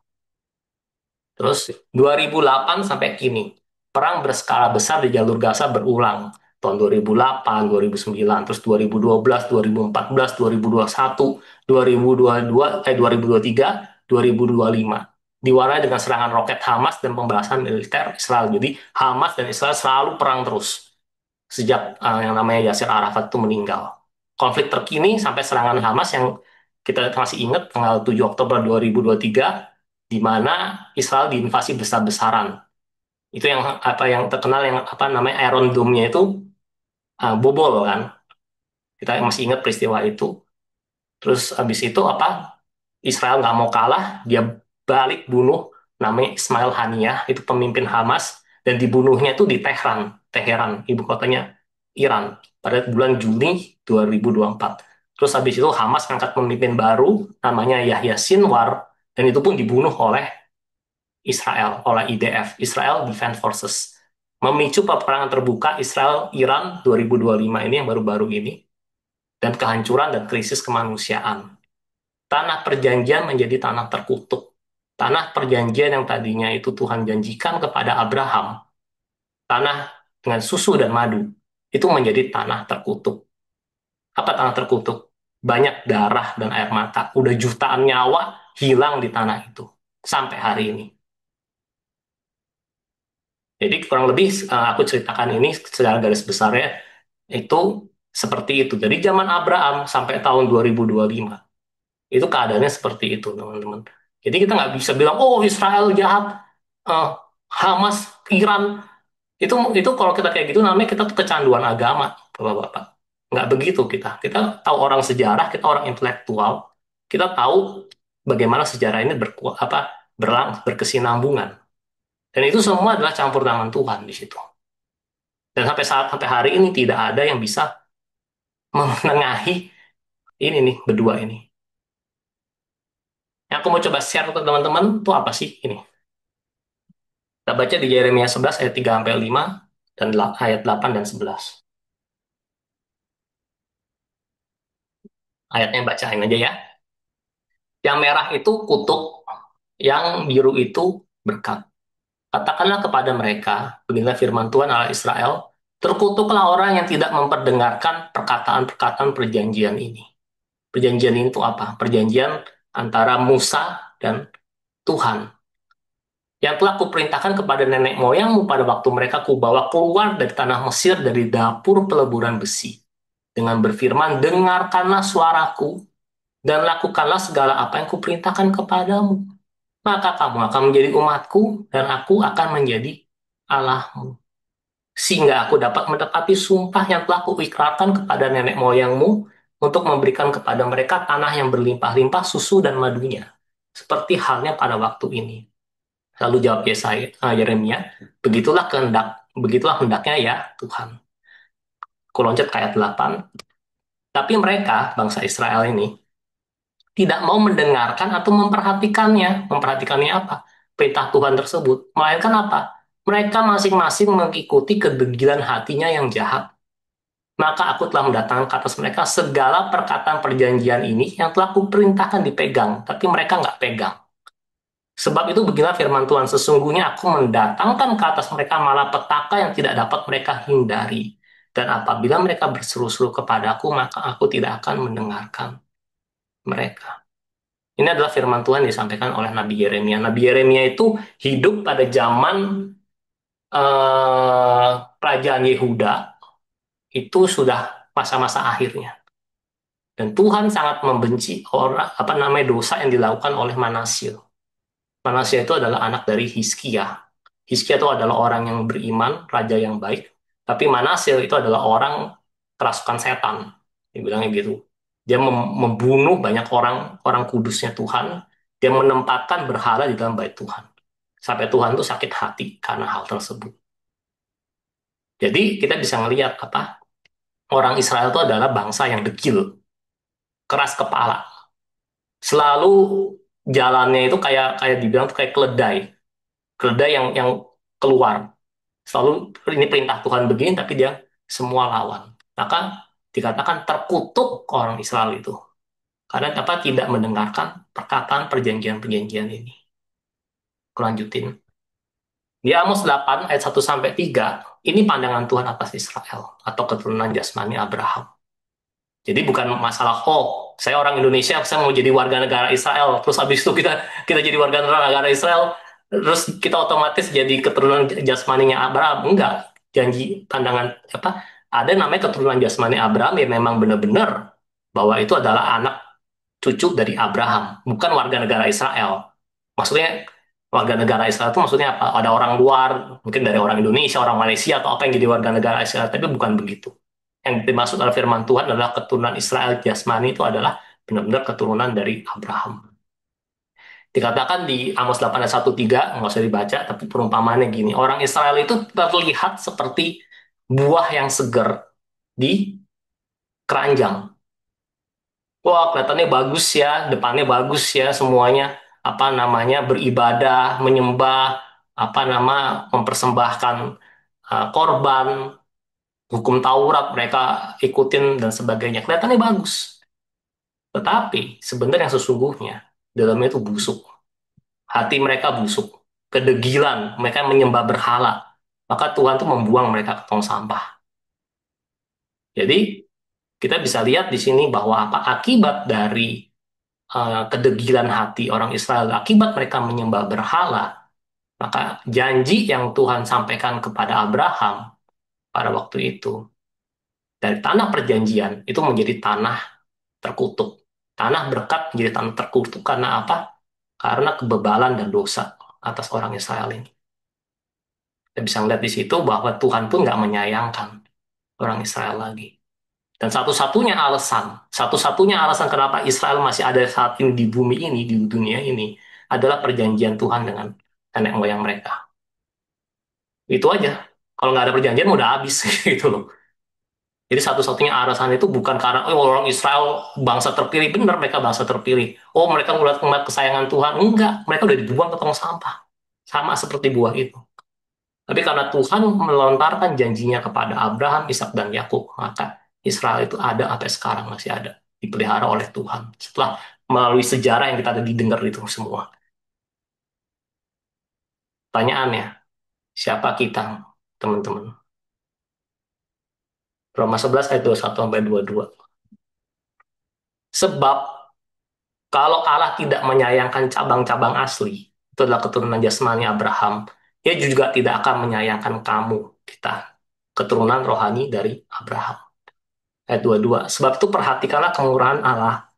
Terus 2008 sampai kini, perang berskala besar di jalur Gaza berulang. Tahun 2008, 2009, terus 2012, 2014, 2021, 2022, 2023, 2025. Diwarnai dengan serangan roket Hamas dan pembalasan militer Israel. Jadi Hamas dan Israel selalu perang terus sejak yang namanya Yasir Arafat itu meninggal. Konflik terkini sampai serangan Hamas yang kita masih ingat tanggal 7 Oktober 2023, di mana Israel diinvasi besar-besaran. Itu yang terkenal, yang namanya Iron Dome-nya itu bobol kan. Kita masih ingat peristiwa itu. Terus habis itu Israel nggak mau kalah, dia balik bunuh namanya Ismail Haniyah, itu pemimpin Hamas, dan dibunuhnya itu di Teheran, ibu kotanya Iran, pada bulan Juni 2024. Terus habis itu Hamas ngangkat pemimpin baru namanya Yahya Sinwar, Dan itu pun dibunuh oleh Israel, oleh IDF, Israel Defense Forces. Memicu peperangan terbuka Israel-Iran 2025 ini yang baru-baru ini, dan kehancuran dan krisis kemanusiaan. Tanah perjanjian menjadi tanah terkutuk. Tanah perjanjian yang tadinya itu Tuhan janjikan kepada Abraham, tanah dengan susu dan madu, itu menjadi tanah terkutuk. Apa tanah terkutuk? Banyak darah dan air mata. Udah jutaan nyawa hilang di tanah itu. Sampai hari ini. Jadi kurang lebih aku ceritakan ini secara garis besarnya itu seperti itu. Jadi zaman Abraham sampai tahun 2025 itu keadaannya seperti itu, teman-teman. Jadi kita nggak bisa bilang, oh Israel jahat, eh, Hamas, Iran. Itu kalau kita kayak gitu namanya kita tuh kecanduan agama, bapak-bapak. Nggak begitu kita. Kita tahu orang sejarah, kita orang intelektual, kita tahu bagaimana sejarah ini berkesinambungan. Dan itu semua adalah campur tangan Tuhan di situ. Dan sampai hari ini tidak ada yang bisa menengahi ini nih berdua ini. Yang aku mau coba share ke teman-teman itu apa sih ini? Kita baca di Yeremia 11 ayat 3 sampai 5 dan ayat 8 dan 11. Ayatnya bacain aja ya. Yang merah itu kutuk, yang biru itu berkat. Katakanlah kepada mereka, beginilah firman Tuhan Allah Israel, terkutuklah orang yang tidak memperdengarkan perkataan-perkataan perjanjian ini. Perjanjian ini itu apa? Perjanjian antara Musa dan Tuhan. Yang telah kuperintahkan kepada nenek moyangmu pada waktu mereka kubawa keluar dari tanah Mesir dari dapur peleburan besi. Dengan berfirman, dengarkanlah suaraku dan lakukanlah segala apa yang kuperintahkan kepadamu. Maka kamu akan menjadi umatku dan aku akan menjadi Allahmu. Sehingga aku dapat menepati sumpah yang telah kuikrarkan kepada nenek moyangmu untuk memberikan kepada mereka tanah yang berlimpah-limpah susu dan madunya. Seperti halnya pada waktu ini. Lalu jawab Yeremia, begitulah hendaknya ya Tuhan. Aku loncat ke ayat 8. Tapi mereka, bangsa Israel ini, tidak mau mendengarkan atau memperhatikannya. Memperhatikannya apa? Perintah Tuhan tersebut. Melainkan apa? Mereka masing-masing mengikuti kedegilan hatinya yang jahat. Maka aku telah mendatangkan ke atas mereka segala perkataan perjanjian ini yang telah kuperintahkan dipegang, tapi mereka nggak pegang. Sebab itu beginilah firman Tuhan, sesungguhnya aku mendatangkan ke atas mereka malapetaka yang tidak dapat mereka hindari. Dan apabila mereka berseru-seru kepadaku, maka aku tidak akan mendengarkan mereka. Ini adalah firman Tuhan yang disampaikan oleh Nabi Yeremia. Nabi Yeremia itu hidup pada zaman kerajaan Yehuda, itu sudah masa-masa akhirnya. Dan Tuhan sangat membenci orang apa namanya dosa yang dilakukan oleh Manasye. Manasye itu adalah anak dari Hizkia. Hizkia itu adalah orang yang beriman, raja yang baik. Tapi Manasye itu adalah orang kerasukan setan. Dibilangnya gitu. Dia membunuh banyak orang orang kudusnya Tuhan. Dia menempatkan berhala di dalam bait Tuhan. Sampai Tuhan tuh sakit hati karena hal tersebut. Jadi kita bisa ngelihat apa orang Israel itu adalah bangsa yang dekil, keras kepala. Selalu jalannya itu kayak kayak dibilang tuh kayak keledai, keledai yang keluar. Selalu ini perintah Tuhan begini, tapi dia semua lawan. Maka dikatakan terkutuk orang Israel itu karena dapat tidak mendengarkan perkataan perjanjian-perjanjian ini. Kelanjutin. Di Amos 8 ayat 1 sampai 3, ini pandangan Tuhan atas Israel atau keturunan jasmani Abraham. Jadi bukan masalah, oh, saya orang Indonesia, saya mau jadi warga negara Israel, terus habis itu kita kita jadi warga negara Israel, terus kita otomatis jadi keturunan jasmaninya Abraham. Enggak, janji pandangan apa? Ada namanya keturunan jasmani Abraham yang memang benar-benar bahwa itu adalah anak cucu dari Abraham, bukan warga negara Israel. Maksudnya warga negara Israel itu maksudnya apa? Ada orang luar, mungkin dari orang Indonesia, orang Malaysia atau apa yang jadi warga negara Israel, tapi bukan begitu. Yang dimaksud oleh firman Tuhan adalah keturunan Israel jasmani itu adalah benar-benar keturunan dari Abraham. Dikatakan di Amos 8 ayat 1-3, nggak usah dibaca, tapi perumpamaannya gini, orang Israel itu terlihat seperti buah yang segar di keranjang. Wah, kelihatannya bagus ya, depannya bagus ya semuanya. apa namanya beribadah, menyembah, apa nama mempersembahkan korban, hukum Taurat mereka ikutin dan sebagainya. Kelihatannya bagus. Tetapi sebenarnya yang sesungguhnya dalamnya itu busuk. Hati mereka busuk. Kedegilan, mereka menyembah berhala. Maka Tuhan tuh membuang mereka ke tong sampah. Jadi kita bisa lihat di sini bahwa apa akibat dari kedegilan hati orang Israel, akibat mereka menyembah berhala, maka janji yang Tuhan sampaikan kepada Abraham pada waktu itu dari tanah perjanjian itu menjadi tanah terkutuk. Tanah berkat menjadi tanah terkutuk karena apa? Karena kebebalan dan dosa atas orang Israel ini. Kita bisa lihat di situ bahwa Tuhan pun nggak menyayangkan orang Israel lagi. Dan satu-satunya alasan kenapa Israel masih ada saat ini di bumi ini, di dunia ini, adalah perjanjian Tuhan dengan nenek moyang mereka. Itu aja. Kalau nggak ada perjanjian, udah habis gitu loh. Jadi satu-satunya alasan itu bukan karena orang Israel bangsa terpilih, benar mereka bangsa terpilih. Oh mereka ngeliat kesayangan Tuhan, enggak, mereka udah dibuang ke tong sampah, sama seperti buah itu. Tapi karena Tuhan melontarkan janjinya kepada Abraham, Ishak dan Yakub, maka Israel itu ada sampai sekarang masih ada, dipelihara oleh Tuhan. Setelah melalui sejarah yang kita ada didengar itu semua. Pertanyaannya, siapa kita, teman-teman? Roma 11 ayat 21 sampai 22. Sebab kalau Allah tidak menyayangkan cabang-cabang asli, itu adalah keturunan jasmani Abraham, dia juga tidak akan menyayangkan kamu, kita, keturunan rohani dari Abraham. Ayat 22. Sebab itu perhatikanlah kemurahan Allah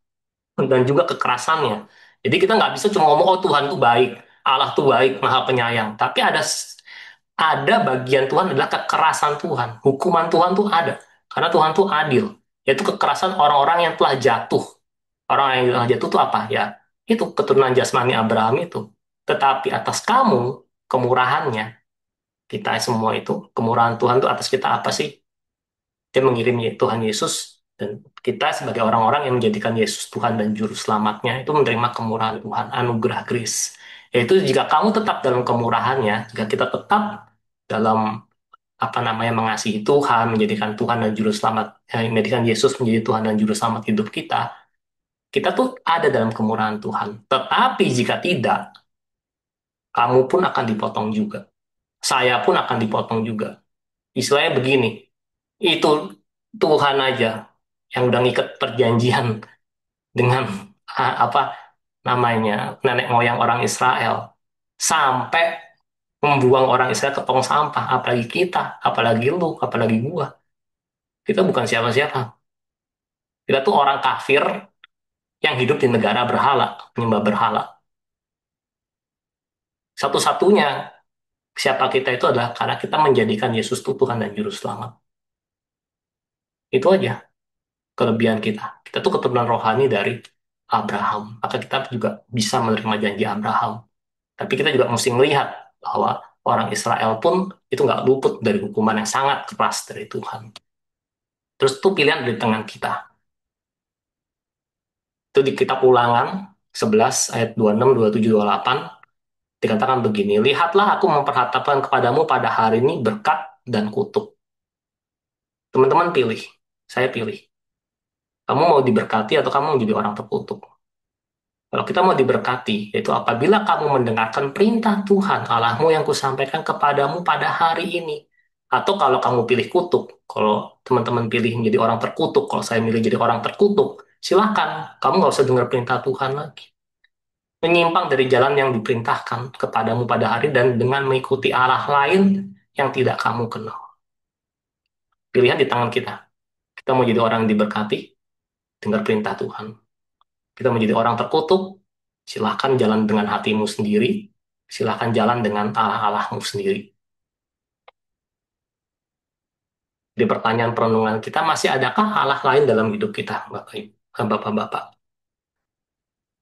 dan juga kekerasannya. Jadi kita nggak bisa cuma ngomong, oh Tuhan tuh baik, Allah tuh baik, maha penyayang. Tapi ada bagian Tuhan adalah kekerasan Tuhan. Hukuman Tuhan tuh ada. Karena Tuhan tuh adil. Yaitu kekerasan orang-orang yang telah jatuh. Orang yang telah jatuh itu apa ya? Itu keturunan jasmani Abraham itu. Tetapi atas kamu, kemurahannya, kita semua itu, kemurahan Tuhan itu atas kita apa sih? Dia mengirim Tuhan Yesus dan kita sebagai orang-orang yang menjadikan Yesus Tuhan dan Juru Selamatnya itu menerima kemurahan Tuhan, anugerah grace. Yaitu jika kamu tetap dalam kemurahannya, jika kita tetap dalam apa namanya mengasihi Tuhan, menjadikan Tuhan dan Juru Selamat, menjadikan Yesus menjadi Tuhan dan Juru Selamat hidup kita, kita tuh ada dalam kemurahan Tuhan. Tetapi jika tidak, kamu pun akan dipotong juga. Saya pun akan dipotong juga. Istilahnya begini, itu Tuhan aja yang udah ngikat perjanjian dengan apa namanya nenek moyang orang Israel sampai membuang orang Israel ke tong sampah, apalagi kita, apalagi lu, apalagi gua. Kita bukan siapa-siapa. Kita tuh orang kafir yang hidup di negara berhala, menyembah berhala. Satu-satunya siapa kita itu adalah karena kita menjadikan Yesus itu Tuhan dan Juru Selamat. Itu aja kelebihan kita. Kita tuh keturunan rohani dari Abraham. Maka kita juga bisa menerima janji Abraham. Tapi kita juga mesti melihat bahwa orang Israel pun itu nggak luput dari hukuman yang sangat keras dari Tuhan. Terus itu pilihan dari tangan kita. Itu di kitab Ulangan 11 ayat 26, 27, 28 dikatakan begini, lihatlah aku memperhadapkan kepadamu pada hari ini berkat dan kutuk. Teman-teman pilih, saya pilih. Kamu mau diberkati atau kamu mau jadi orang terkutuk? Kalau kita mau diberkati, yaitu apabila kamu mendengarkan perintah Tuhan Allahmu yang kusampaikan kepadamu pada hari ini. Atau kalau kamu pilih kutuk, kalau teman-teman pilih menjadi orang terkutuk, kalau saya milih jadi orang terkutuk, silakan, kamu nggak usah dengar perintah Tuhan lagi. Menyimpang dari jalan yang diperintahkan kepadamu pada hari dan dengan mengikuti arah lain yang tidak kamu kenal. Pilihan di tangan kita. Kita mau jadi orang yang diberkati, dengar perintah Tuhan. Kita menjadi orang terkutuk, silahkan jalan dengan hatimu sendiri, silahkan jalan dengan Allah-Allahmu sendiri. Di pertanyaan perenungan kita, masih adakah Allah lain dalam hidup kita, Bapak-Bapak?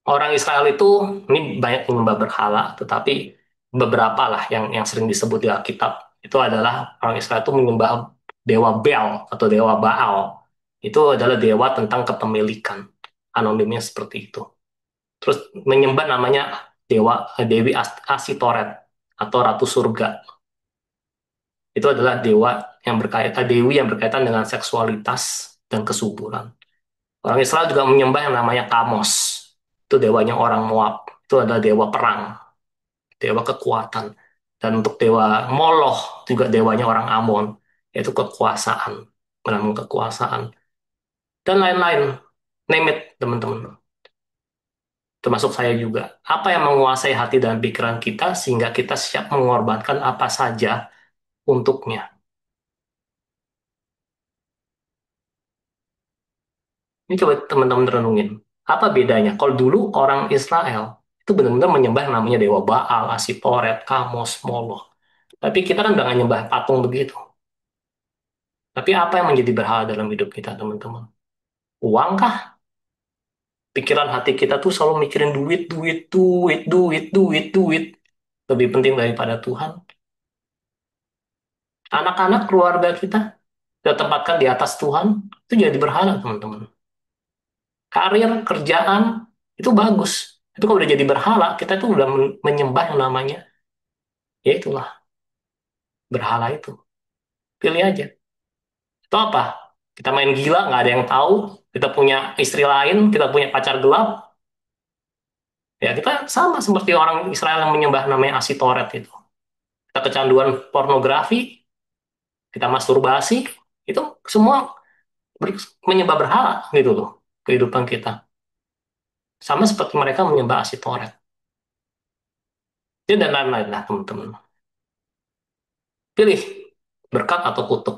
Orang Israel itu, ini banyak menyembah berhala, tetapi beberapa lah yang sering disebut di Alkitab, itu adalah orang Israel itu menyembah dewa Bel atau dewa Baal. Itu adalah dewa tentang kepemilikan. Anonimnya seperti itu. Terus menyembah namanya Dewi Asitoret atau Ratu Surga. Itu adalah dewi yang berkaitan dengan seksualitas dan kesuburan. Orang Israel juga menyembah yang namanya Kamos. Itu dewanya orang Moab. Itu adalah dewa perang, dewa kekuatan. Dan untuk dewa Moloch juga dewanya orang Amon, yaitu kekuasaan, menambung kekuasaan dan lain-lain. Name it, teman-teman. Termasuk saya juga. Apa yang menguasai hati dan pikiran kita sehingga kita siap mengorbankan apa saja untuknya. Ini coba teman-teman renungin. Apa bedanya? Kalau dulu orang Israel itu benar-benar menyembah yang namanya Dewa Baal, Asitoret, Kamos, Moloch. Tapi kita kan udah nggak nyembah patung begitu. Tapi apa yang menjadi berhala dalam hidup kita, teman-teman? Uang kah? Pikiran hati kita tuh selalu mikirin duit, duit, duit, duit, duit, duit. Lebih penting daripada Tuhan. Anak-anak keluarga kita tempatkan di atas Tuhan, itu jadi berhala, teman-teman. Karir, kerjaan, itu bagus. Tapi kalau udah jadi berhala, kita tuh udah menyembah yang namanya, ya itulah, berhala itu. Pilih aja. Itu apa? Kita main gila, nggak ada yang tahu. Kita punya istri lain, kita punya pacar gelap. Ya kita sama seperti orang Israel yang menyembah namanya Asitoret itu. Kita kecanduan pornografi, kita masturbasi, itu semua menyembah berhala gitu loh kehidupan kita. Sama seperti mereka menyembah Asitoret. Itu dan lain-lain lah teman-teman. Pilih berkat atau kutuk.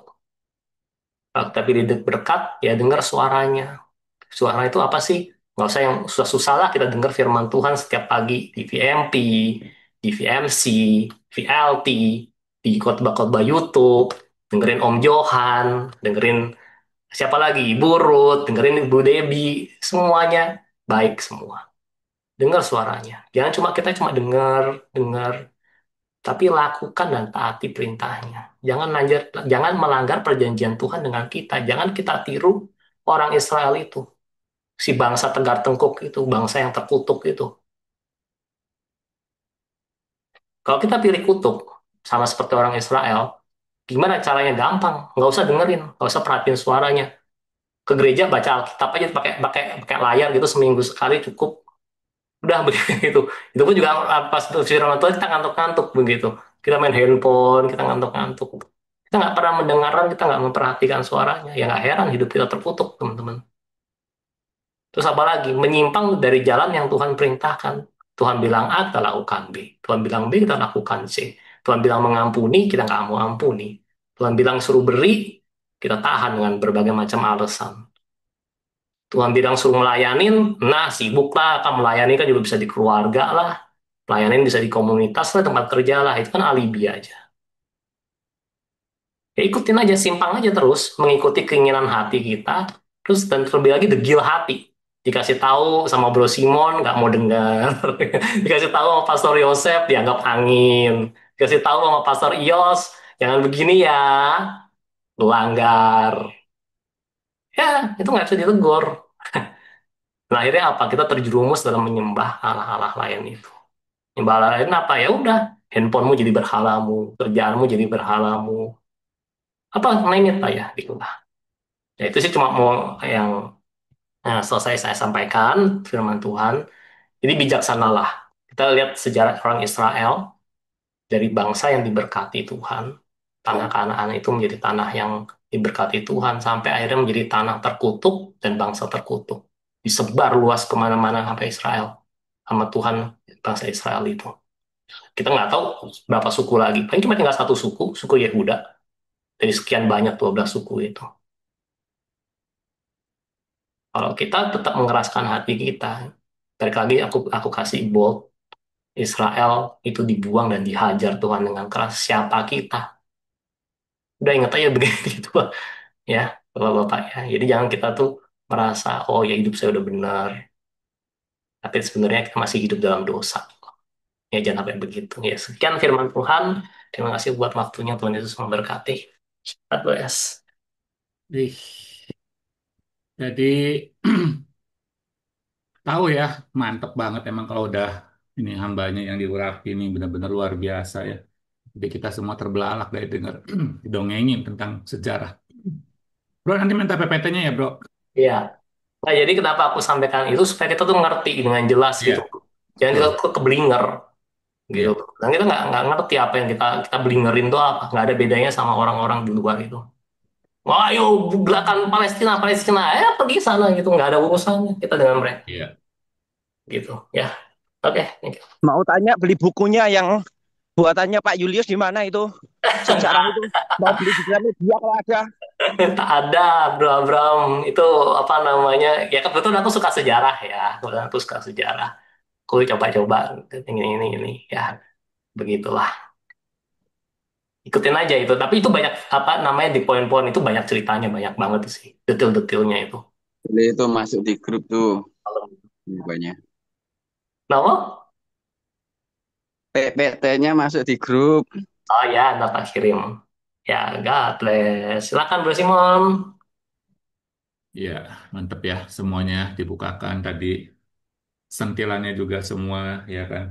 Kalau kita pilih berkat, ya dengar suaranya. Suara itu apa sih? Nggak usah yang susah-susah lah, kita dengar firman Tuhan setiap pagi di VMP, di VMC, VLT, di khotbah-khotbah YouTube, dengerin Om Johan, dengerin siapa lagi, Ibu Ruth, dengerin Ibu Debbie, semuanya baik semua. Dengar suaranya. Jangan cuma kita cuma dengar, dengar, tapi lakukan dan taati perintahnya. Jangan melanggar perjanjian Tuhan dengan kita. Jangan kita tiru orang Israel itu, si bangsa tegar tengkuk itu, bangsa yang terkutuk itu. Kalau kita pilih kutuk, sama seperti orang Israel, gimana caranya? Gampang, nggak usah dengerin, nggak usah perhatiin suaranya. Ke gereja baca Alkitab aja pakai pakai pakai layar gitu seminggu sekali cukup. Udah begitu. Itu pun juga pas firman Tuhan kita ngantuk-ngantuk begitu. Kita main handphone, kita ngantuk-ngantuk. Kita nggak pernah mendengarkan, kita nggak memperhatikan suaranya. Ya nggak heran hidup kita terkutuk, teman-teman. Terus apa lagi? Menyimpang dari jalan yang Tuhan perintahkan. Tuhan bilang A, kita lakukan B. Tuhan bilang B, kita lakukan C. Tuhan bilang mengampuni, kita nggak mau ampuni. Tuhan bilang suruh beri, kita tahan dengan berbagai macam alasan. Tuhan bilang suruh melayanin, nah sibuk lah, kan melayani kan juga bisa di keluarga lah, pelayanin bisa di komunitas lah, tempat kerja lah, itu kan alibi aja. Ya ikutin aja, simpang aja terus, mengikuti keinginan hati kita, terus dan terlebih lagi degil hati. Dikasih tahu sama Bro Simon, nggak mau dengar. Dikasih tahu sama Pastor Yosef, dianggap angin. Dikasih tahu sama Pastor Ios, jangan begini ya, melanggar. Ya, itu nggak bisa ditegur. Nah, akhirnya apa? Kita terjerumus dalam menyembah Allah-Allah lain itu. Nyembah Allah lain apa? Ya udah, handphonemu jadi berhalamu, kerjaanmu jadi berhalamu. Apa lainnya pak ya, gitu lah. Ya itu sih cuma mau yang selesai saya sampaikan firman Tuhan. Jadi bijaksanalah. Kita lihat sejarah orang Israel dari bangsa yang diberkati Tuhan. Tanah Kanaan itu menjadi tanah yang diberkati Tuhan sampai akhirnya menjadi tanah terkutuk dan bangsa terkutuk. Disebar luas kemana-mana sampai Israel sama Tuhan bangsa Israel itu. Kita nggak tahu berapa suku lagi. Paling cuma tinggal satu suku, suku Yehuda. Dari sekian banyak 12 suku itu. Kalau kita tetap mengeraskan hati kita, balik lagi aku kasih bold, Israel itu dibuang dan dihajar Tuhan dengan keras. Siapa kita? Udah ingat aja begitu ya, Bapak-bapak ya. Jadi jangan kita tuh merasa, oh ya hidup saya udah benar. Tapi sebenarnya kita masih hidup dalam dosa. Ya jangan sampai begitu. Ya sekian firman Tuhan. Terima kasih buat waktunya. Tuhan Yesus memberkati. God bless. Ih, jadi tahu ya, mantep banget emang kalau udah Ini hambanya yang diurapi ini benar-benar luar biasa ya. Jadi kita semua terbelalak dari dengar didongengin tentang sejarah. Bro, nanti minta PPT-nya ya, bro. Iya. Nah, jadi kenapa aku sampaikan itu supaya kita tuh ngerti dengan jelas gitu. Iya, Jangan kita betul. tuh keblinger gitu. Iya. Dan kita nggak ngerti apa yang kita blingerin tuh apa. Nggak ada bedanya sama orang-orang di luar itu. Wah, ayo gerakan Palestina, Palestina, pergi sana gitu. Nggak ada urusannya kita dengan mereka Iya. gitu. Ya, oke. Thank you. Mau tanya beli bukunya yang buatannya Pak Julius di mana itu? Sejarah itu. Mau beli di Gramedia kalau ada. Tak ada, Bro Abram. Itu apa namanya? Ya kebetulan aku suka sejarah ya. Kebetulan aku suka sejarah. Aku coba-coba ini. Ya, begitulah. Ikutin aja itu. Tapi itu banyak apa namanya di poin-poin itu banyak ceritanya, banyak banget sih. Detail-detailnya itu. Jadi itu masuk di grup tuh banyak. Kenapa? PPT-nya masuk di grup. Oh ya, ntar tak kirim. Ya, God bless. Silakan Bro Simon. Iya, mantep ya semuanya dibukakan tadi. Sentilannya juga semua, ya kan.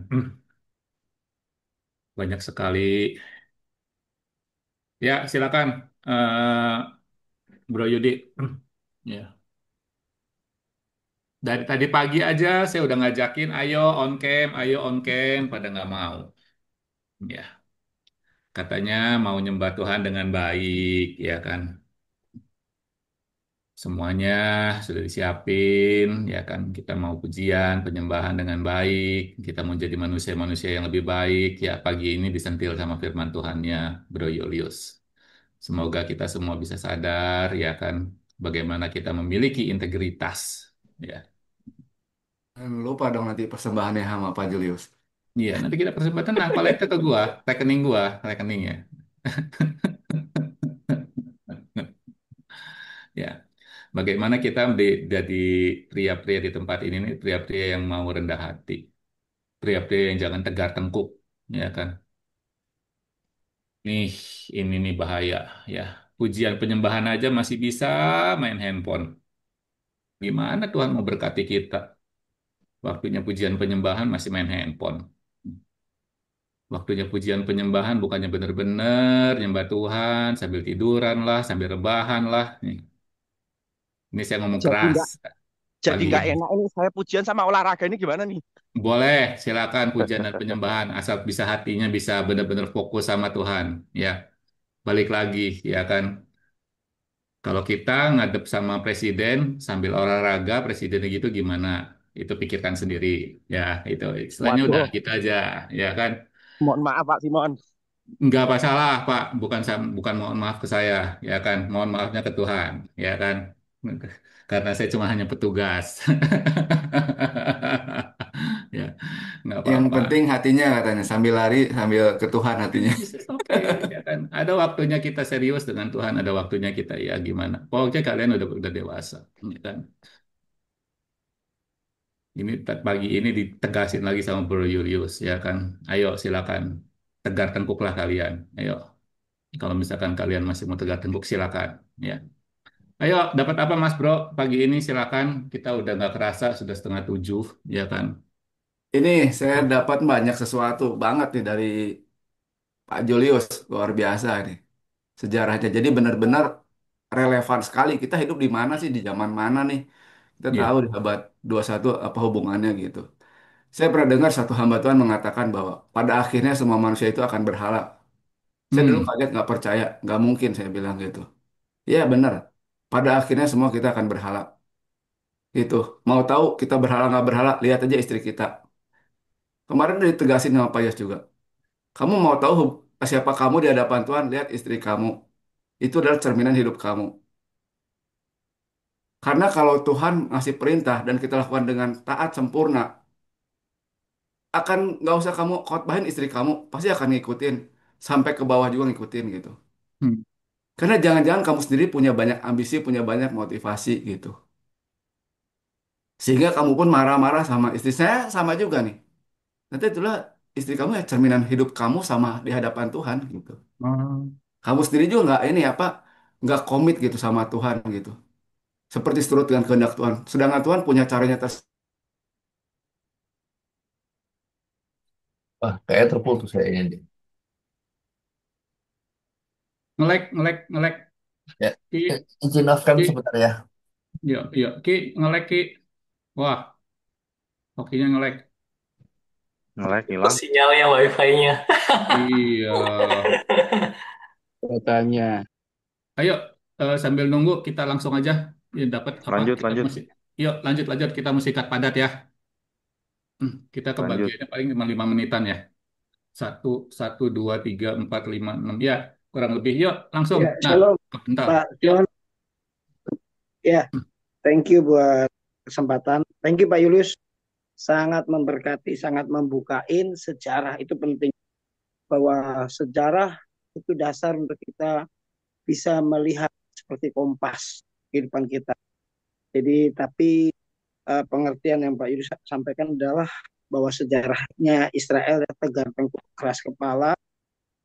Banyak sekali. Ya, silakan. Bro Yudi. Ya. Dari tadi pagi aja saya udah ngajakin, ayo on cam, pada nggak mau. Ya, katanya mau nyembah Tuhan dengan baik, ya kan. Semuanya sudah disiapin, ya kan. Kita mau pujian, penyembahan dengan baik. Kita mau jadi manusia-manusia yang lebih baik. Ya, pagi ini disentil sama firman Tuhannya, Bro Julius. Semoga kita semua bisa sadar, ya kan, bagaimana kita memiliki integritas. Ya, Lupa dong nanti persembahannya sama Pak Julius. iya. Nanti kita persempatan tenang, koleknya ke gua, rekeningnya. Ya, bagaimana kita jadi pria-pria di tempat ini nih, pria-pria yang mau rendah hati, pria-pria yang jangan tegar tengkuk, ya kan? Nih, ini nih bahaya, ya. Pujian penyembahan aja masih bisa main handphone. Gimana Tuhan mau berkati kita? Waktunya pujian penyembahan masih main handphone. Waktunya pujian penyembahan bukannya bener-bener nyembah Tuhan sambil tiduran lah, sambil rebahan lah. Nih, ini saya ngomong Jadi keras nggak jadi pagi nggak ini. enak ini saya pujian sama olahraga ini gimana nih? Boleh, silakan pujian dan penyembahan asal bisa hatinya bisa benar-benar fokus sama Tuhan, ya. Balik lagi, ya kan. Kalau kita ngadep sama presiden sambil olahraga, presidennya gitu gimana? Itu pikirkan sendiri, ya. Itu istilahnya udah Waduh, gitu aja, ya kan. mohon maaf Pak Simon. Nggak masalah, Pak. Bukan mohon maaf ke saya, ya kan. Mohon maafnya ke Tuhan, ya kan. Karena saya cuma hanya petugas. Ya, nggak Yang apa-apa. penting hatinya katanya sambil lari sambil ke Tuhan hatinya. This is okay, ya kan. Ada waktunya kita serius dengan Tuhan, ada waktunya kita ya gimana. Pokoknya kalian udah dewasa, ya kan. Ini pagi ini ditegasin lagi sama Bro Julius, ya kan. Ayo silakan tegar tengkuklah kalian. Ayo, kalau misalkan kalian masih mau tegar tengkuk silakan, ya. Ayo, dapat apa Mas Bro? Pagi ini silakan. Kita udah nggak kerasa sudah setengah tujuh, ya kan. Ini saya dapat banyak sesuatu banget nih dari Pak Julius, luar biasa nih sejarahnya. Jadi benar-benar relevan sekali. Kita hidup di mana sih, di zaman mana nih? Kita tahu Ya. di abad 21 apa hubungannya gitu. Saya pernah dengar satu hamba Tuhan mengatakan bahwa pada akhirnya semua manusia itu akan berhala. Saya dulu Hmm. kaget nggak percaya, nggak mungkin saya bilang gitu. Iya benar. Pada akhirnya semua kita akan berhala. Gitu. Mau tahu kita berhala nggak berhala? Lihat aja istri kita. Kemarin udah ditegasin sama Pak Yos juga. Kamu mau tahu siapa kamu di hadapan Tuhan? Lihat istri kamu. Itu adalah cerminan hidup kamu. Karena kalau Tuhan ngasih perintah dan kita lakukan dengan taat sempurna, akan nggak usah kamu khotbahin istri kamu, pasti akan ngikutin. Sampai ke bawah juga ngikutin gitu. Hmm. Karena jangan-jangan kamu sendiri punya banyak ambisi, punya banyak motivasi gitu. Sehingga kamu pun marah-marah sama istri saya sama juga nih. Nanti itulah istri kamu ya cerminan hidup kamu sama di hadapan Tuhan gitu. Oh. Kamu sendiri juga nggak ini apa nggak komit gitu sama Tuhan gitu. Seperti seturut dengan kehendak Tuhan. Sedangkan Tuhan punya caranya Wah, kayak terputus kayaknya deh. Ngelek, ngelek, ngelek. Ya, Ki, izin off cam ki, sebentar ya. yuk, yuk, ki, ngelek, ki. Wah, hokinya ngelek. Nge-lag Oh, hilang. sinyalnya wifi-nya. Iya. Katanya. Ayo, sambil nunggu kita langsung aja. Ya, dapat apa? Lanjut, Kita lanjut, masih. Yuk, lanjut, lanjut. Kita mesti cut padat ya. Kita lanjut. kebagiannya paling cuma 5 menitan ya. Satu, satu, dua, tiga, empat, lima, enam. Ya, kurang lebih. Yuk, langsung. Ya, Nah, shalom bentar. Pak Yuk. John. Ya, thank you buat kesempatan. Thank you Pak Julius. Sangat memberkati, sangat membukain sejarah itu penting. Bahwa sejarah itu dasar untuk kita bisa melihat seperti kompas kehidupan kita. Jadi, tapi pengertian yang Pak Julius sampaikan adalah bahwa sejarahnya Israel yang tegar tengkuk, keras kepala,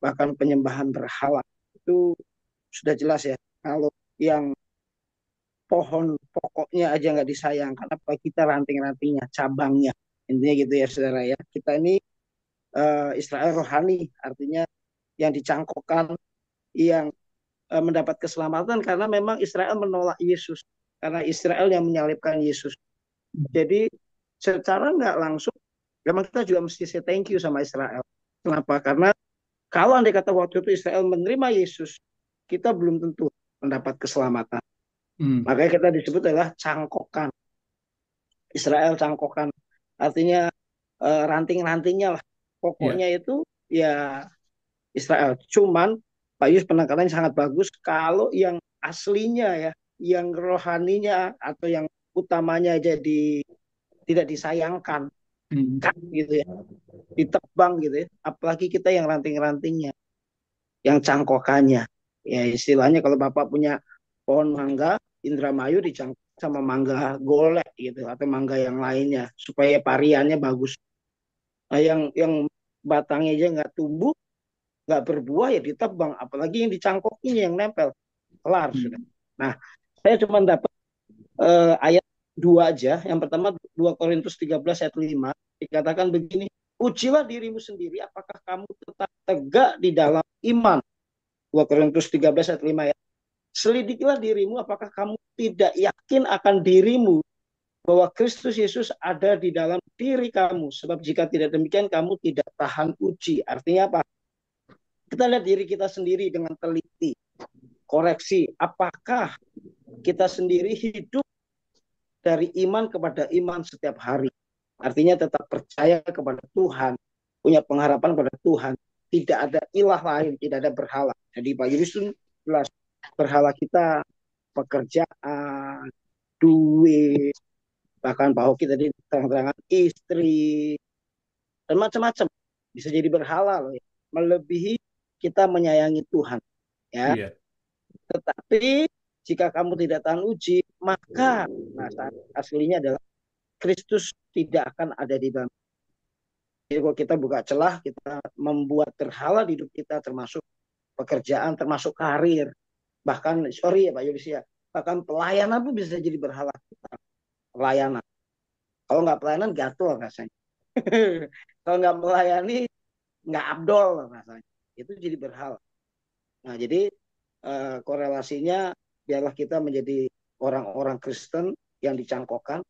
bahkan penyembahan berhala itu sudah jelas ya. Kalau yang pohon pokoknya aja nggak disayangkan, apa kita ranting-rantingnya, cabangnya, intinya gitu ya saudara ya. Kita ini Israel rohani, artinya yang dicangkokkan, yang mendapat keselamatan karena memang Israel menolak Yesus, karena Israel yang menyalibkan Yesus. Jadi secara nggak langsung, memang kita juga mesti say thank you sama Israel. Kenapa? Karena kalau andai kata waktu itu Israel menerima Yesus, kita belum tentu mendapat keselamatan. Hmm. Makanya kita disebut adalah cangkokan. Israel cangkokan. Artinya ranting-rantingnya lah. Ya. Pokoknya itu ya Israel. Cuman Pak Yus penekanannya sangat bagus. Kalau yang aslinya ya, yang rohaninya atau yang utamanya jadi tidak disayangkan, Hmm. kan gitu ya, ditebang gitu ya. Apalagi kita yang ranting-rantingnya, yang cangkokannya. Ya istilahnya kalau Bapak punya pohon mangga, Indramayu dicangkok sama mangga golek gitu atau mangga yang lainnya supaya variannya bagus. Nah, yang batangnya aja nggak tumbuh, nggak berbuah ya ditebang, apalagi yang dicangkokinya yang nempel, kelar sudah. Nah, saya cuma dapat ayat dua aja. Yang pertama 2 Korintus 13 ayat 5 dikatakan begini, ujilah dirimu sendiri apakah kamu tetap tegak di dalam iman. 2 Korintus 13 ayat 5 ya. Selidikilah dirimu apakah kamu tidak yakin akan dirimu bahwa Kristus Yesus ada di dalam diri kamu. Sebab jika tidak demikian kamu tidak tahan uji. Artinya apa? Kita lihat diri kita sendiri dengan teliti. Koreksi, apakah kita sendiri hidup dari iman kepada iman setiap hari. Artinya tetap percaya kepada Tuhan, punya pengharapan pada Tuhan. Tidak ada ilah lain, tidak ada berhala. Jadi Pak Yunus itu jelas berhala kita pekerjaan, duit, bahkan Pak Hoki tadi terang-terangan istri, dan macam-macam. Bisa jadi berhala loh ya. Melebihi kita menyayangi Tuhan. Ya. Iya. Tetapi jika kamu tidak tahan uji, maka bahasa aslinya adalah Kristus tidak akan ada di dalam. Jadi kalau kita buka celah, kita membuat berhala di hidup kita, termasuk pekerjaan, termasuk karir. Bahkan, sorry ya Pak Yulis ya, bahkan pelayanan pun bisa jadi berhala kita. Pelayanan. Kalau nggak pelayanan, gatel rasanya. Kalau nggak melayani, nggak abdol rasanya. Itu jadi berhala. Nah, jadi korelasinya biarlah kita menjadi orang-orang Kristen yang dicangkokkan.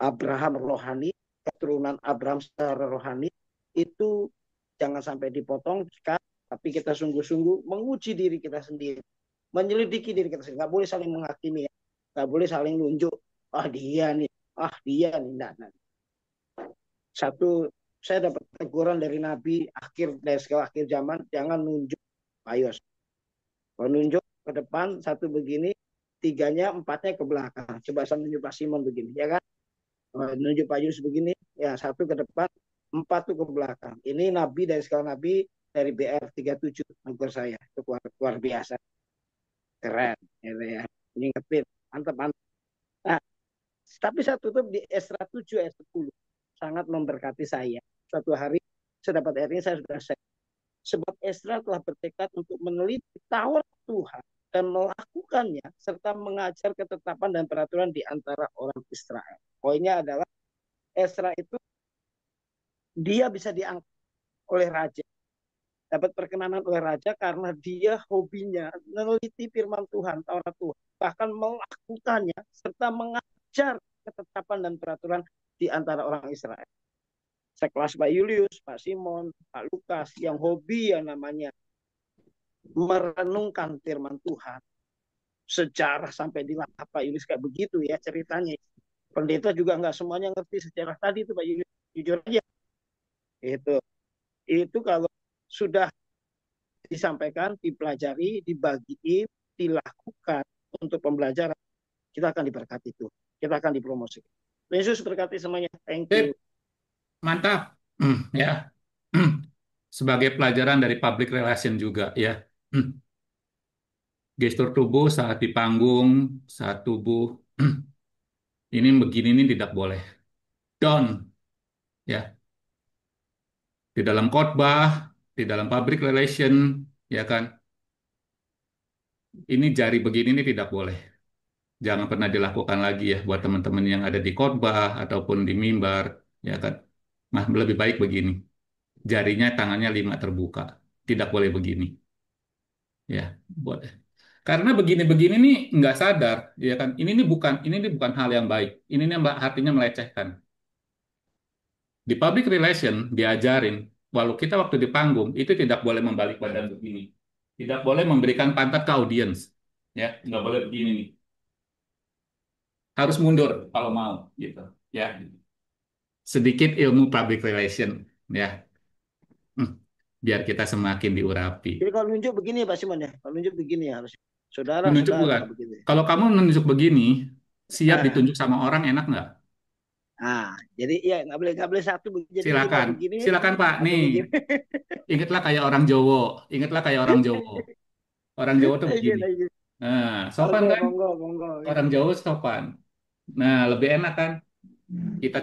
Abraham rohani, keturunan Abraham secara rohani, itu jangan sampai dipotong, tapi kita sungguh-sungguh menguji diri kita sendiri, menyelidiki diri kita sendiri. Nggak boleh saling menghakimi ya, nggak boleh saling nunjuk, dia nih, nah. Satu, saya dapat teguran dari Nabi dari segala akhir zaman, jangan nunjuk Ayos. Kalau nunjuk ke depan, satu begini, tiganya, empatnya ke belakang. Coba saya nunjuk Pak Simon begini, ya kan? Nunjuk Pak Yunus begini, ya satu ke depan, 4 tuh ke belakang. Ini Nabi dari segala Nabi dari BR 37, menurut saya. Itu luar biasa. Keren. Ya. Ini ngetin, mantap. Nah, tapi saya tutup di Esra 7 ayat 10. Sangat memberkati saya. Suatu hari saya dapat ayat ini, saya sudah share. Sebab Esra telah bertekad untuk meneliti Taurat Tuhan dan melakukannya serta mengajar ketetapan dan peraturan di antara orang Israel. Poinnya adalah Esra itu dia bisa diangkat oleh raja, dapat perkenanan oleh raja karena dia hobinya meneliti firman Tuhan, Taurat Tuhan, bahkan melakukannya serta mengajar ketetapan dan peraturan di antara orang Israel. Sekelas Pak Julius, Pak Simon, Pak Lukas yang hobi yang namanya merenungkan firman Tuhan. Sejarah sampai di Pak Julius kayak begitu ya ceritanya. Pendeta juga nggak semuanya ngerti sejarah tadi itu Pak Julius, jujur aja. Itu kalau sudah disampaikan, dipelajari, dibagi, dilakukan untuk pembelajaran, kita akan diberkati itu. Kita akan dipromosikan. Yesus berkati semuanya. Thank you. Sip, mantap. Ya. Sebagai pelajaran dari public relation juga ya. Gestur tubuh saat di panggung, saat tubuh ini begini ini tidak boleh. Down ya. Di dalam khotbah, di dalam public relation, ya kan. Ini jari begini ini tidak boleh. Jangan pernah dilakukan lagi ya buat teman-teman yang ada di khotbah ataupun di mimbar, ya kan. Nah, lebih baik begini. Jarinya tangannya 5 terbuka. Tidak boleh begini. Ya, boleh. Karena begini-begini nih nggak sadar, ya kan. Ini nih bukan hal yang baik. Ini nih artinya melecehkan. Di public relation diajarin, walau kita waktu di panggung itu tidak boleh membalik badan begini, tidak boleh memberikan pantat ke audiens, ya nggak boleh begini nih, harus mundur kalau mau, gitu, ya. Sedikit ilmu public relation, ya. Hmm, biar kita semakin diurapi. Jadi kalau nunjuk begini ya Pak Simon ya. Kalau nunjuk begini ya harus. Menunjuk Saudara-saudara bukan. begitu ya. Kalau kamu menunjuk begini, siap Ah, ditunjuk sama orang enak nggak? jadi ya nggak boleh satu jadi mau Silakan, begini silakan Pak. atau Nih, begini. ingatlah kayak orang Jawa, ingatlah kayak orang Jawa. Orang Jawa tuh Lagi, begini. lagi. Nah, sopan Oke, kan? monggo, monggo. Orang Jawa sopan. Nah, lebih enak kan? Kita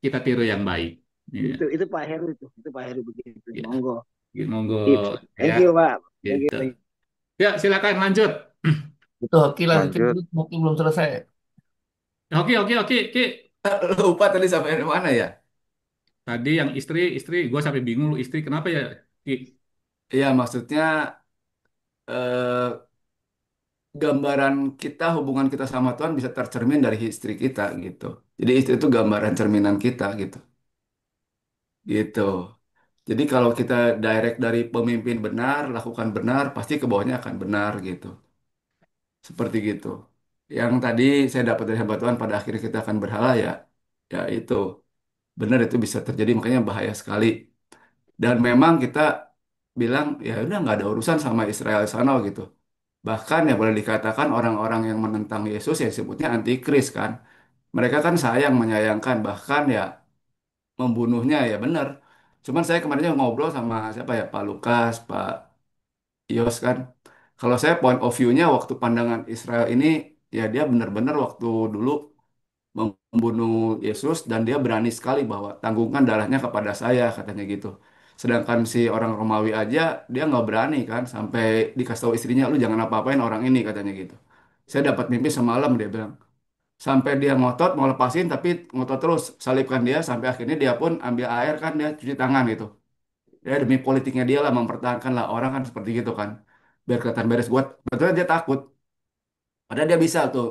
kita tiru yang baik. Iya, Itu Pak Heru itu Pak Heru begitu. iya. Monggo. Monggo Tips. ya, Thank you Pak. Thank you, gitu. thank you. Ya, silakan lanjut. Itu hoki lanjutin Lanjut. dulu, hoki belum selesai. Oke, oke, oke, oke. Lupa tadi sampai mana ya? Tadi yang istri, gue sampai bingung lu istri kenapa ya? Ki? Iya, maksudnya eh, gambaran kita, hubungan kita sama Tuhan bisa tercermin dari istri kita gitu. Jadi istri itu gambaran cerminan kita gitu. Gitu. Jadi kalau kita direct dari pemimpin benar, lakukan benar, pasti ke bawahnya akan benar gitu. Seperti gitu. Yang tadi saya dapat dari hamba Tuhan pada akhirnya kita akan berhala ya, ya itu benar itu bisa terjadi makanya bahaya sekali. Dan memang kita bilang ya udah nggak ada urusan sama Israel sana gitu. Bahkan ya boleh dikatakan orang-orang yang menentang Yesus ya sebutnya antikris kan. Mereka kan sayang menyayangkan bahkan ya membunuhnya ya benar. Cuman saya kemarin juga ngobrol sama siapa ya Pak Lukas, Pak Yos kan. Kalau saya point of view-nya waktu pandangan Israel ini ya dia benar-benar waktu dulu membunuh Yesus dan dia berani sekali bahwa tanggungkan darahnya kepada saya katanya gitu. Sedangkan si orang Romawi aja dia nggak berani kan sampai dikasih tahu istrinya lu jangan apa-apain orang ini katanya gitu. Saya dapat mimpi semalam dia bilang sampai dia ngotot mau lepasin tapi ngotot terus salibkan dia sampai akhirnya dia pun ambil air kan dia cuci tangan gitu. Ya demi politiknya dia lah mempertahankan lah orang kan seperti gitu kan biar kelihatan beres buat betulnya dia takut padahal dia bisa tuh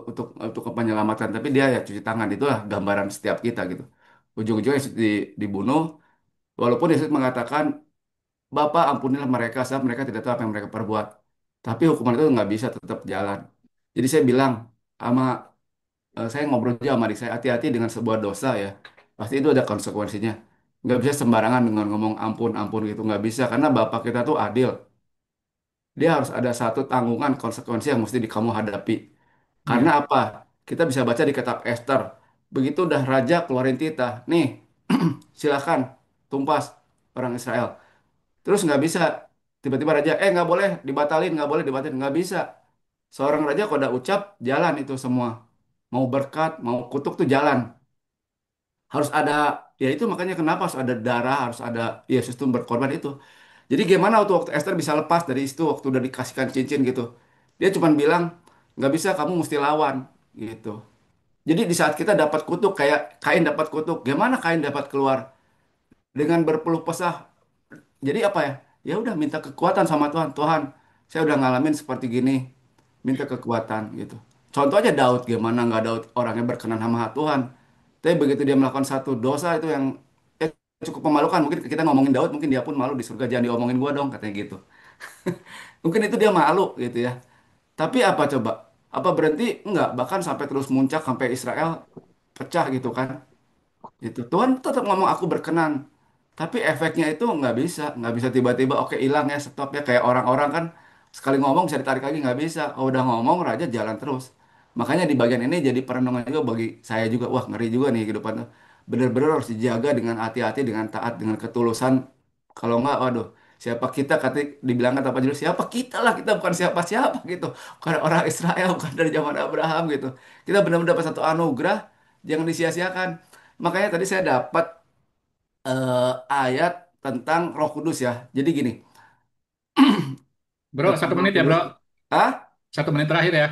untuk penyelamatan tapi dia ya cuci tangan itulah gambaran setiap kita gitu ujung-ujungnya Yesus dibunuh walaupun Yesus mengatakan Bapa ampunilah mereka sebab mereka tidak tahu apa yang mereka perbuat tapi hukuman itu nggak bisa tetap jalan jadi saya bilang sama saya ngobrol juga sama adik saya hati-hati dengan sebuah dosa ya pasti itu ada konsekuensinya nggak bisa sembarangan dengan ngomong ampun ampun gitu nggak bisa karena Bapak kita tuh adil dia harus ada satu tanggungan konsekuensi yang mesti di kamu hadapi. Karena Ya, apa? Kita bisa baca di kitab Esther. Begitu udah raja keluarin titah. Nih, silakan tumpas orang Israel. Terus nggak bisa. Tiba-tiba raja, nggak boleh dibatalin, nggak boleh dibatalin. Nggak bisa. Seorang raja kalau udah ucap, jalan itu semua. Mau berkat, mau kutuk tuh jalan. Harus ada, ya itu makanya kenapa harus ada darah, harus ada Yesus tuh berkorban itu. Jadi gimana waktu Esther bisa lepas dari itu waktu udah dikasihkan cincin gitu. Dia cuma bilang, nggak bisa kamu mesti lawan gitu. Jadi di saat kita dapat kutuk kayak Kain dapat kutuk, gimana Kain dapat keluar dengan berpeluh kesah. Jadi apa ya? Ya udah minta kekuatan sama Tuhan. Tuhan, saya udah ngalamin seperti gini, minta kekuatan gitu. Contoh aja Daud, gimana nggak Daud orangnya berkenan sama Tuhan. Tapi begitu dia melakukan satu dosa itu yang ya, cukup memalukan. Mungkin kita ngomongin Daud, mungkin dia pun malu di surga. Jangan diomongin gua dong, katanya gitu. Mungkin itu dia malu gitu ya. Tapi apa coba? Apa berhenti? Enggak. Bahkan sampai terus muncak sampai Israel pecah gitu kan. Itu Tuhan tetap ngomong aku berkenan. Tapi efeknya itu nggak bisa tiba-tiba oke hilang ya stop ya kayak orang-orang kan sekali ngomong bisa ditarik lagi nggak bisa. Oh, udah ngomong raja jalan terus. Makanya di bagian ini jadi perenungan juga bagi saya juga. Wah ngeri juga nih kehidupan tuh. Bener-bener harus dijaga dengan hati-hati, dengan taat, dengan ketulusan. Kalau nggak, waduh, siapa kita kata dibilangkan apa dulu siapa kita lah kita bukan siapa-siapa gitu. Bukan orang Israel, bukan dari zaman Abraham gitu. Kita benar-benar dapat satu anugerah, jangan disia-siakan. Makanya tadi saya dapat ayat tentang Roh Kudus ya. Jadi gini, Bro, tentang satu Roh menit ya, Kudus. bro. Ah, 1 menit terakhir ya,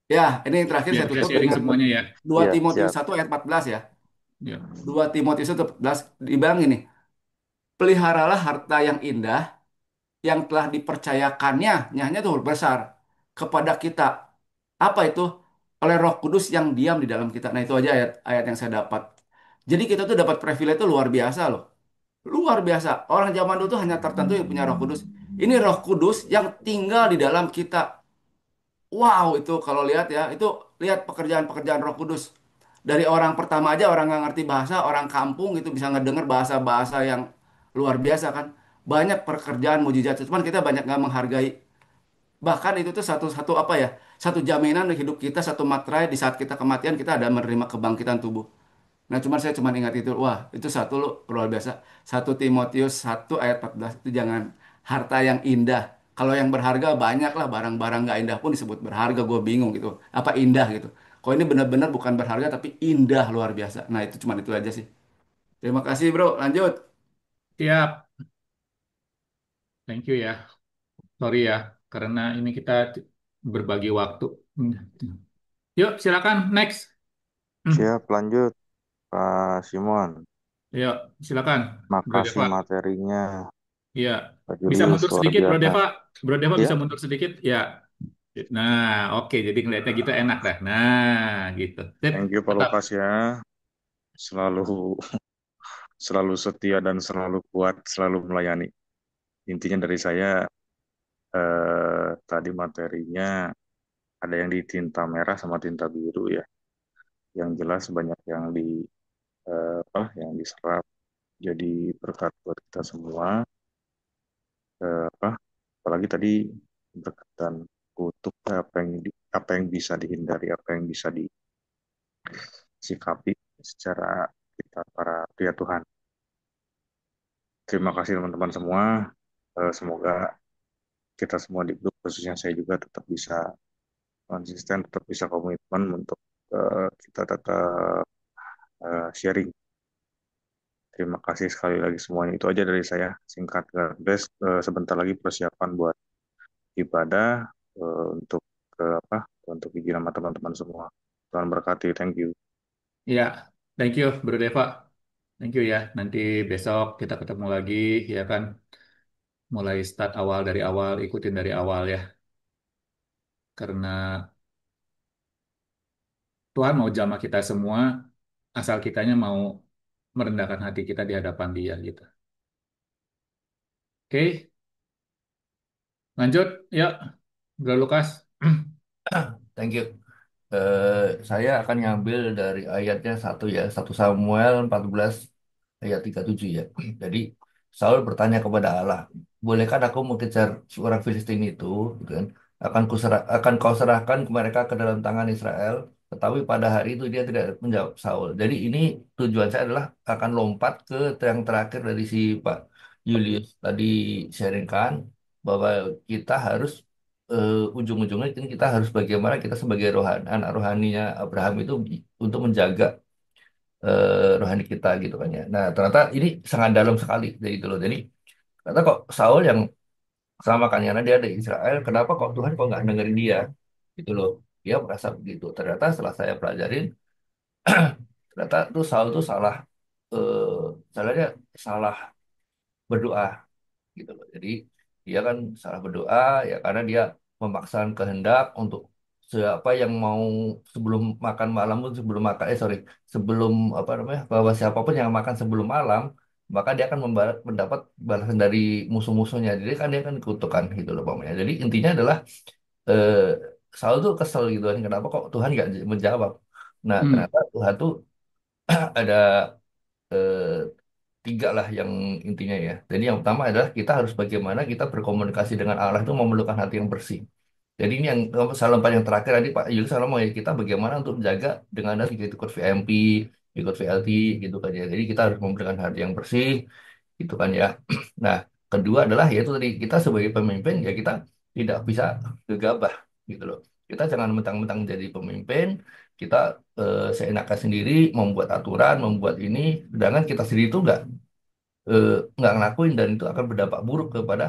ya, ini yang terakhir biar saya bisa tutup sharing dengan semuanya ya. 2 Iya, Timotius siap. 1 ayat 14 ya. Ya. 2 Timotius 1 ayat 14 dibilang ini, peliharalah harta yang indah yang telah dipercayakannya, nyahnya tuh huruf besar, kepada kita. Apa itu? Oleh Roh Kudus yang diam di dalam kita. Nah, itu aja ayat-ayat yang saya dapat. Jadi kita tuh dapat privilege itu luar biasa loh. Luar biasa. Orang zaman dulu tuh hanya tertentu yang punya Roh Kudus. Ini Roh Kudus yang tinggal di dalam kita. Wow, itu kalau lihat ya, itu lihat pekerjaan-pekerjaan Roh Kudus. Dari orang pertama aja orang nggak ngerti bahasa, orang kampung itu bisa ngedenger bahasa-bahasa yang luar biasa kan. Banyak pekerjaan mujizat, cuman kita banyak nggak menghargai. Bahkan itu tuh satu-satu apa ya? Satu jaminan di hidup kita, satu materai di saat kita kematian kita ada menerima kebangkitan tubuh. Nah, cuman saya cuma ingat itu. Wah, itu satu lo luar biasa. 1 Timotius 1 ayat 14 itu jangan harta yang indah. Kalau yang berharga banyak lah barang-barang nggak indah pun disebut berharga. Gue bingung gitu. Apa indah gitu? Kalau ini benar-benar bukan berharga tapi indah luar biasa. Nah, itu cuman itu aja sih. Terima kasih, Bro. Lanjut. Siap, thank you ya. Sorry ya, karena ini kita berbagi waktu. Yuk, silakan next. Siap, lanjut. Pak Simon, Yuk, silakan, Bro makasih Deva. materinya. Iya, Pak bisa Julius, mundur luar sedikit, Bro biasa. Deva. Bro Deva Ya, bisa mundur sedikit, ya. Nah, oke, jadi ngeliatnya gitu enak dah. Nah, gitu. Sip, thank you Pak tetap. Lukas ya. Selalu selalu setia dan selalu kuat, selalu melayani. Intinya dari saya, tadi materinya ada yang di tinta merah sama tinta biru ya. Yang jelas banyak yang yang diserap jadi berkat buat kita semua. Apa apalagi tadi berkaitan kutuk apa yang bisa dihindari, apa yang bisa disikapi secara kita para pria Tuhan. Terima kasih teman-teman semua. Semoga kita semua di grup, khususnya saya juga tetap bisa konsisten, tetap bisa komitmen untuk kita tetap sharing. Terima kasih sekali lagi semuanya. Itu aja dari saya. Singkat, God bless. Sebentar lagi persiapan buat ibadah untuk apa? Untuk izin sama teman-teman semua. Tuhan berkati. Thank you. Iya, thank you, Bro Deva. Thank you ya. Nanti besok kita ketemu lagi, ya kan? Mulai start awal dari awal, ikutin dari awal ya. Karena Tuhan mau jamah kita semua, asal kitanya mau merendahkan hati kita di hadapan Dia gitu. Oke, lanjut. Ya, Bro Lukas. Thank you. Eh, saya akan ngambil dari ayatnya satu ya, 1 Samuel 14 ayat 37 ya. Jadi Saul bertanya kepada Allah, bolehkah aku mengejar seorang Filistin itu, gitu kan? Akan kau serahkan mereka ke dalam tangan Israel. Tetapi pada hari itu dia tidak menjawab Saul. Jadi ini tujuan saya adalah akan lompat ke yang terakhir dari si Pak Julius tadi sharingkan bahwa kita harus ujung-ujungnya kan kita harus bagaimana kita sebagai anak rohaninya Abraham itu untuk menjaga rohani kita gitu kan ya. Nah ternyata ini sangat dalam sekali dari itu loh. Jadi ternyata kok Saul yang sama kan karena dia ada Israel, kenapa kok Tuhan kok nggak dengerin dia gitu loh. Dia merasa begitu. Ternyata setelah saya pelajarin, ternyata tuh Saul tuh salah salahnya salah berdoa gitu loh. Jadi dia kan salah berdoa ya karena dia memaksakan kehendak untuk siapa yang mau sebelum makan malam pun sebelum makan sorry sebelum apa namanya bahwa siapapun yang makan sebelum malam maka dia akan mendapat balasan dari musuh-musuhnya. Jadi kan dia kan dikutukan gitu loh Pak. Jadi intinya adalah eh, Saul tuh kesel gitu kan kenapa kok Tuhan nggak menjawab. Nah Hmm. ternyata Tuhan tuh ada eh, tiga lah yang intinya ya. Jadi yang pertama adalah kita harus bagaimana kita berkomunikasi dengan Allah itu memerlukan hati yang bersih. Jadi ini yang salam yang terakhir tadi Pak Yul salam mau ya kita bagaimana untuk menjaga dengan ada ikut VMP, ikut VLT gitu kan ya. Jadi kita harus memberikan hati yang bersih gitu kan ya. Nah, kedua adalah yaitu tadi kita sebagai pemimpin ya kita tidak bisa gegabah gitu loh. Kita jangan mentang-mentang jadi pemimpin, kita seenaknya sendiri membuat aturan, membuat ini, sedangkan kita sendiri itu eh, nggak ngelakuin dan itu akan berdampak buruk kepada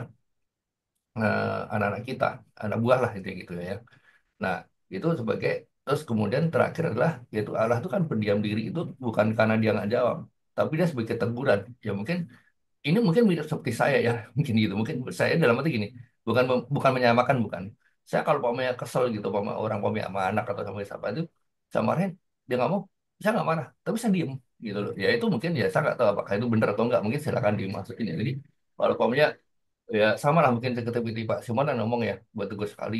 anak-anak kita, anak buah lah gitu ya. Nah, itu sebagai terus kemudian terakhir adalah yaitu Allah itu kan berdiam diri itu bukan karena dia nggak jawab, tapi dia sebagai teguran. Ya mungkin ini mungkin mirip seperti saya ya, mungkin gitu. Mungkin saya dalam arti gini, bukan menyamakan bukan. Saya kalau pamannya kesel gitu, sama orang pamannya sama anak atau sama siapa itu, saya marahin, dia nggak mau, saya nggak marah, tapi saya diem gitu loh. Ya itu mungkin ya saya nggak tahu apakah itu benar atau enggak. Mungkin silakan dimasukin ya. Jadi kalau pamannya ya sama lah mungkin seperti Pak Simon ngomong ya, buat tegur sekali,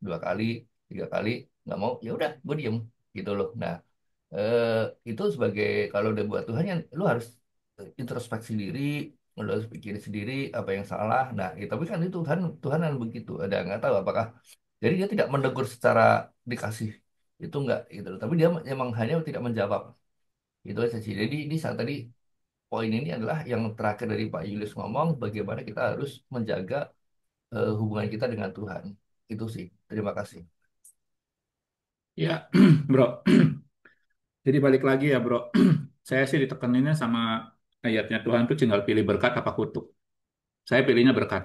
dua kali, tiga kali, nggak mau, ya udah, gue diem gitu loh. Nah, eh, itu sebagai kalau udah buat Tuhan ya lu harus introspeksi diri, lu harus pikirin sendiri apa yang salah. Nah, tapi kan itu Tuhan Tuhan kan begitu. Ada nggak tahu apakah jadi dia tidak menegur secara dikasih itu enggak gitu loh. Tapi dia memang hanya tidak menjawab. Itu aja sih. Jadi ini saat tadi poin ini adalah yang terakhir dari Pak Yulius ngomong bagaimana kita harus menjaga hubungan kita dengan Tuhan. Itu sih. Terima kasih. Ya, bro. Jadi balik lagi ya, bro. Saya sih ditekeninnya sama ayatnya Tuhan tuh tinggal pilih berkat apa kutuk. Saya pilihnya berkat,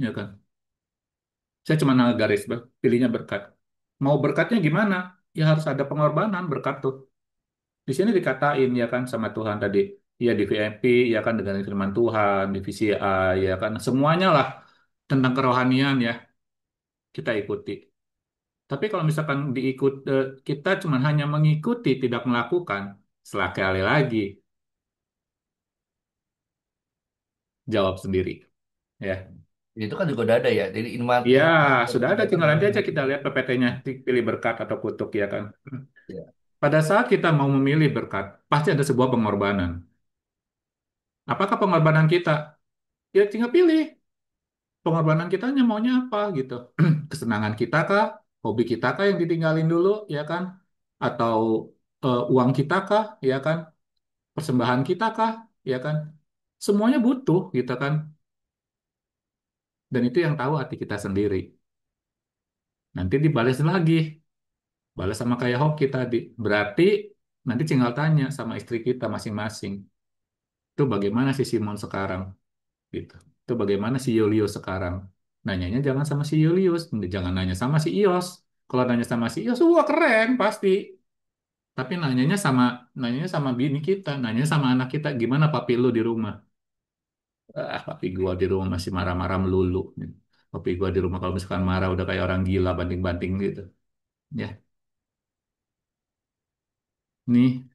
ya kan? Saya cuma garis, pilihnya berkat. Mau berkatnya gimana? Ya harus ada pengorbanan berkat tuh. Di sini dikatain ya kan sama Tuhan tadi. Ya di VIP, ya kan dengan firman Tuhan, di VCA, ya kan. Semuanya lah tentang kerohanian ya kita ikuti. Tapi kalau misalkan kita cuma hanya mengikuti, tidak melakukan, sekali lagi, jawab sendiri. Ya, Itu kan juga udah ada ya. Jadi ya ingat sudah ada. datang Tinggal dalam nanti aja hati. kita lihat PPT-nya, pilih berkat atau kutuk ya kan. Ya. Pada saat kita mau memilih berkat, pasti ada sebuah pengorbanan. Apakah pengorbanan kita? Ya tinggal pilih. Pengorbanan kita hanya maunya apa gitu. Kesenangan kita kah? Hobi kita kah yang ditinggalin dulu ya kan? Atau uang kita kah ya kan? Persembahan kita kah ya kan? Semuanya butuh gitu kan. Dan itu yang tahu hati kita sendiri. Nanti dibalas lagi. Balas sama kayak Hoki tadi. Berarti nanti tinggal tanya sama istri kita masing-masing. Itu bagaimana si Simon sekarang? Gitu. Itu bagaimana si Julius sekarang? Nanyanya jangan sama si Julius, jangan nanya sama si Ios. Kalau nanya sama si Ios, wah keren pasti. Tapi nanyanya sama bini kita, nanyanya sama anak kita, gimana papi lu di rumah? Ah, papi gua di rumah masih marah-marah melulu. Papi gua di rumah kalau misalkan marah udah kayak orang gila banting-banting gitu. Ya, nih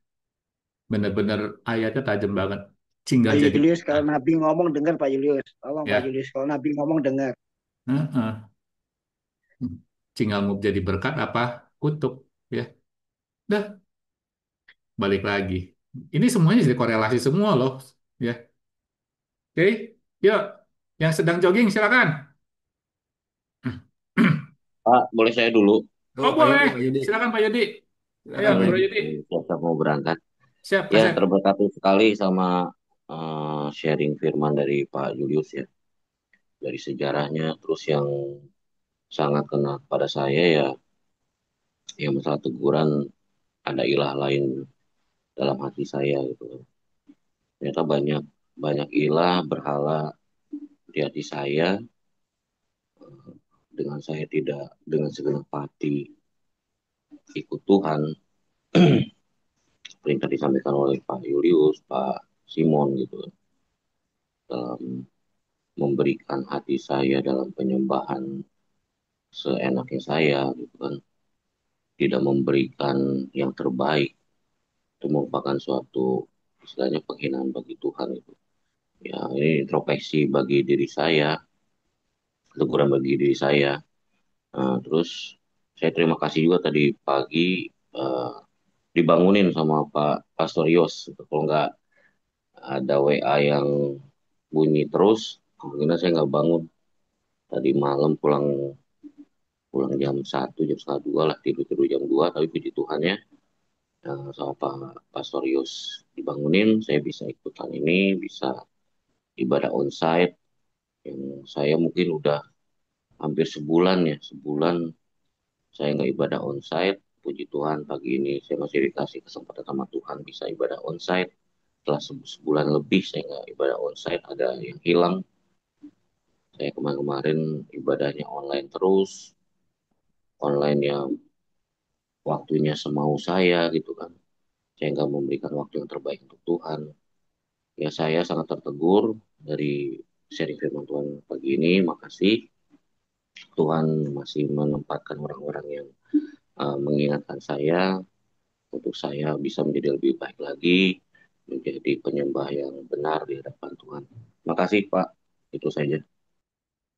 bener-bener ayatnya tajam banget. Tinggal Pak jadi Julius, kita. kalau Nabi ngomong dengar Pak Julius. Tolong Pak Ya, Julius, kalau Nabi ngomong dengar. heeh. Tinggal mau jadi berkat apa kutuk. Ya, dah balik lagi. Ini semuanya jadi korelasi semua loh. Ya, oke. Yuk, yang sedang jogging silakan. Pak, boleh saya dulu? Oh Oh, Pak boleh, Yudi, Pak Yudi. silakan Pak Yodi. Ayo Silakan Pak Bro Yudi. Yodi. Siap mau berangkat. Siap, Ya, kasih. terberkati sekali sama sharing firman dari Pak Julius ya. Dari sejarahnya, terus yang sangat kena pada saya ya, yang masalah teguran ada ilah lain dalam hati saya gitu. Ternyata banyak banyak ilah berhala di hati saya dengan saya tidak dengan segenap hati ikut Tuhan seperti yang tadi disampaikan oleh Pak Julius, Pak Simon gitu, dalam memberikan hati saya dalam penyembahan seenaknya saya gitu kan, tidak memberikan yang terbaik, itu merupakan suatu istilahnya penghinaan bagi Tuhan itu. Ya, ini introspeksi bagi diri saya, teguran bagi diri saya. Terus saya terima kasih juga tadi pagi dibangunin sama Pak Pastorius. Kalau nggak ada WA yang bunyi terus, kemungkinan saya nggak bangun. Tadi malam pulang pulang jam 1, jam setengah 2 lah, tidur-tidur jam 2, tapi puji Tuhan ya, sama Pak Pastorius dibangunin, saya bisa ikutan ini, bisa ibadah onsite, yang saya mungkin udah hampir sebulan ya, sebulan saya nggak ibadah onsite. Puji Tuhan pagi ini saya masih dikasih kesempatan sama Tuhan bisa ibadah onsite. Setelah sebulan lebih saya nggak ibadah onsite, ada yang hilang. Saya kemarin-kemarin ibadahnya online terus, online yang waktunya semau saya gitu kan. Saya nggak memberikan waktu yang terbaik untuk Tuhan. Ya saya sangat tertegur dari sharing firman Tuhan pagi ini. Makasih Tuhan masih menempatkan orang-orang yang mengingatkan saya untuk saya bisa menjadi lebih baik lagi, menjadi penyembah yang benar di hadapan Tuhan. Makasih Pak, itu saja.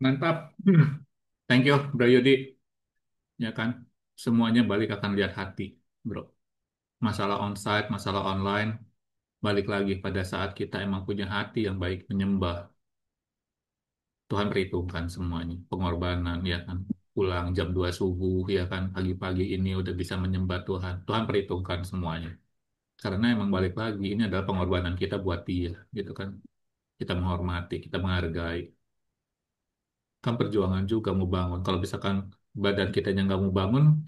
Mantap. Thank you, Bro Yudi. Ya kan, semuanya balik akan lihat hati, bro. Masalah onsite, masalah online, balik lagi pada saat kita emang punya hati yang baik menyembah. Tuhan perhitungkan semuanya, pengorbanan, ya kan. Pulang jam 2 subuh, ya kan, pagi-pagi ini udah bisa menyembah Tuhan. Tuhan perhitungkan semuanya. Karena emang balik lagi, ini adalah pengorbanan kita buat dia, gitu kan. Kita menghormati, kita menghargai. Kan perjuangan juga mau bangun. Kalau misalkan badan kita yang nggak mau bangun,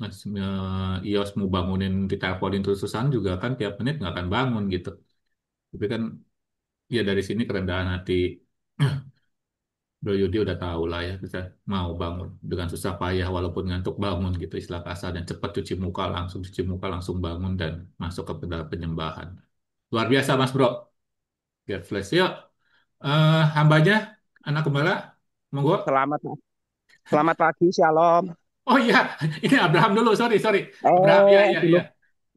IOS mau bangunin, diteleponin terus-terusan juga kan tiap menit nggak akan bangun gitu. Tapi kan ya dari sini kerendahan hati Bro Yudi udah tahu lah ya, bisa mau bangun dengan susah payah walaupun ngantuk bangun gitu istilah kasar, dan cepat cuci muka langsung bangun dan masuk ke dalam penyembahan. Luar biasa Mas Bro. God bless. Yuk, hambanya anak gembala, monggo. Selamat selamat pagi, Shalom. Oh iya, ini Abraham dulu, sorry, sorry. Abraham, ya, ya, Dulu ya.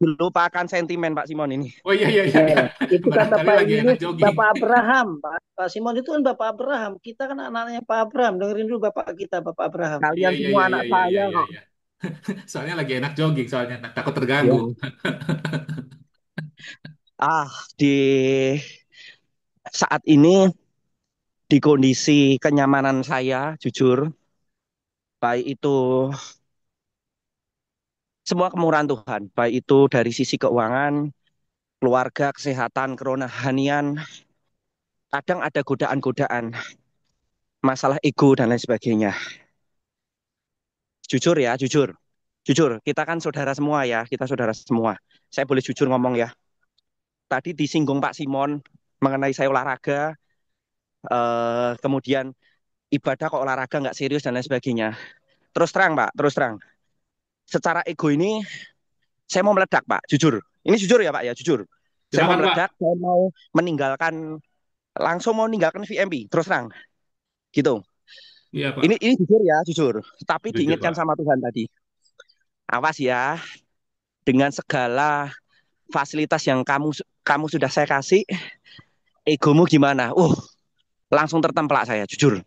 dilupakan sentimen Pak Simon ini. Oh iya, iya, iya, iya. Itu kan Barangkali Bapak lagi ini enak jogging. Bapak Abraham, Pak Simon itu kan Bapak Abraham. Kita kan anaknya Pak Abraham. Dengerin dulu Bapak kita, Bapak Abraham. Iya, Kalian iya, semua iya, anak iya, iya, saya iya, kok. iya. Soalnya lagi enak jogging, soalnya takut terganggu. Ya. Di saat ini di kondisi kenyamanan saya, jujur, baik itu semua kemurahan Tuhan, baik itu dari sisi keuangan, keluarga, kesehatan, kerohanian, kadang ada godaan-godaan, masalah ego dan lain sebagainya. Jujur ya, jujur. Jujur, kita kan saudara semua ya, kita saudara semua. Saya boleh jujur ngomong ya. Tadi disinggung Pak Simon mengenai saya olahraga, kemudian ibadah kok olahraga nggak serius dan lain sebagainya. Terus terang Pak, terus terang. Secara ego ini saya mau meledak Pak, jujur. Ini jujur ya Pak ya, jujur. Saya mau Silakan, Pak. meledak, saya mau meninggalkan, langsung mau meninggalkan VMP, terus terang. Gitu. Iya, Pak. Ini jujur ya, jujur. Tapi Jujur, diingatkan Pak. sama Tuhan tadi. Awas ya, dengan segala fasilitas yang kamu sudah saya kasih, egomu gimana? Langsung tertemplak saya, jujur.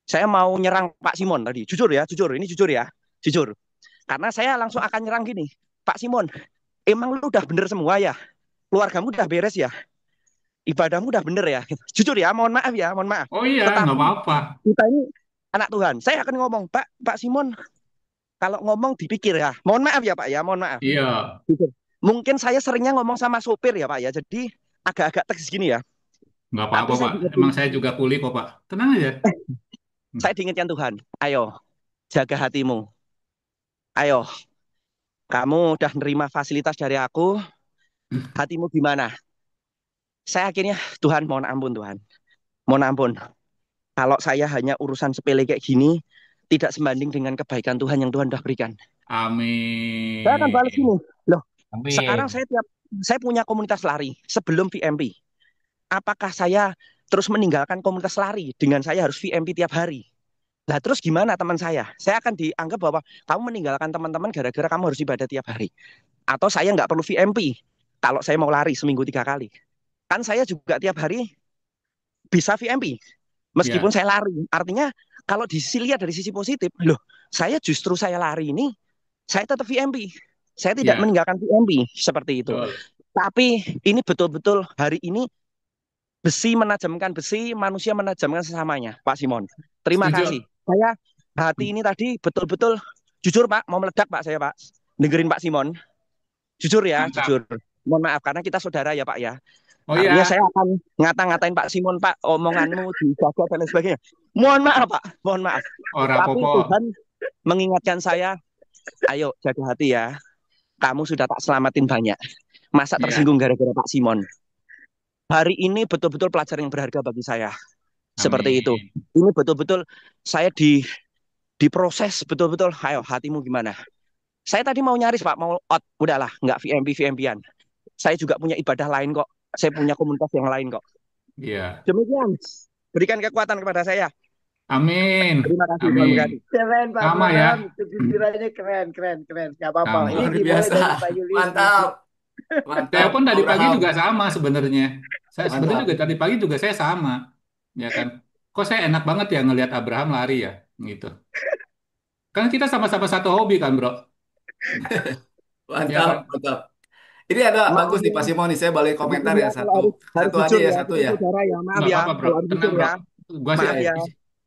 Saya mau nyerang Pak Simon tadi, jujur ya, jujur. Ini jujur ya, jujur. Karena saya langsung akan nyerang gini, Pak Simon, emang lu udah bener semua ya? Keluargamu udah beres ya? Ibadahmu udah bener ya? Jujur ya, mohon maaf ya, mohon maaf. Oh iya, Tetapi nggak apa-apa. kita ini anak Tuhan. Saya akan ngomong, Pak Simon, kalau ngomong dipikir ya. Mohon maaf ya Pak ya, mohon maaf. Iya. Jujur. Mungkin saya seringnya ngomong sama sopir ya Pak ya, jadi agak-agak tegas gini ya. Nggak Tapi apa-apa, saya Pak. diingetin, Emang saya juga kuli kok, Pak. Tenang aja. saya diingatkan Tuhan. Ayo, jaga hatimu. Ayo, kamu udah nerima fasilitas dari aku, hatimu gimana? Saya akhirnya, Tuhan mohon ampun Tuhan. Mohon ampun. Kalau saya hanya urusan sepele kayak gini, tidak sebanding dengan kebaikan Tuhan yang Tuhan sudah berikan. Saya akan balas Amin. ini. Loh, Amin. sekarang saya punya komunitas lari sebelum VMP. apakah saya terus meninggalkan komunitas lari dengan saya harus VMP tiap hari? Lah terus gimana teman saya? Saya akan dianggap bahwa kamu meninggalkan teman-teman gara-gara kamu harus ibadah tiap hari. Atau saya nggak perlu VMP kalau saya mau lari seminggu 3 kali. Kan saya juga tiap hari bisa VMP meskipun Ya, saya lari. Artinya kalau lihat dari sisi positif, loh saya justru saya lari ini saya tetap VMP. Saya tidak ya, meninggalkan VMP seperti itu. betul. Tapi ini betul-betul hari ini besi menajamkan besi, manusia menajamkan sesamanya, Pak Simon. Terima Setuju. kasih. Saya hati ini tadi betul-betul jujur Pak, mau meledak Pak saya Pak. Dengerin Pak Simon. Jujur ya, Mantap. jujur. Mohon maaf karena kita saudara ya Pak ya. Oh Artinya ya, saya akan ngata-ngatain Pak Simon Pak, omonganmu dijaga dan lain sebagainya. Mohon maaf Pak, mohon maaf. ora Tapi popo. Tuhan mengingatkan saya, ayo jaga hati ya. Kamu sudah tak selamatin banyak. Masa Ya, tersinggung gara-gara Pak Simon? Hari ini betul-betul pelajaran yang berharga bagi saya. Seperti itu. amin. Ini betul-betul saya diproses betul-betul. Ayo hatimu gimana? Saya tadi mau nyaris Pak, mau out. Udahlah, nggak VMP VMP-an. Saya juga punya ibadah lain kok. Saya punya komunitas yang lain kok. Iya, Demikian. Berikan kekuatan kepada saya. amin. Terima kasih Tuhan Amin. memberkati. Keren Pak Sama ya. Abraham, kejujurannya keren, keren, keren. Gak apa-apa. Sama. Ini Luar dimulai biasa. dari Pak Julius nih. Mantap. Saya Mantap, pun Pak tadi pagi Abraham. juga sama sebenarnya. Saya sebenarnya Mantap. juga tadi pagi juga saya sama, ya kan. Kok saya enak banget ya ngelihat Abraham lari ya, gitu. Kan kita sama-sama satu hobi kan, bro, ya Mantap, kan. mantap. Ini ada bagus Maaf nih ya, Pak Simon nih. Saya balik maaf komentar ya ya kalau satu. harus Satu aja jujur ya, ya. satu Kita ya. saudara ya. Maaf Nggak ya apa-apa, bro. kalau harus Tenang, jujur bro. ya. Gua sih Maaf ya.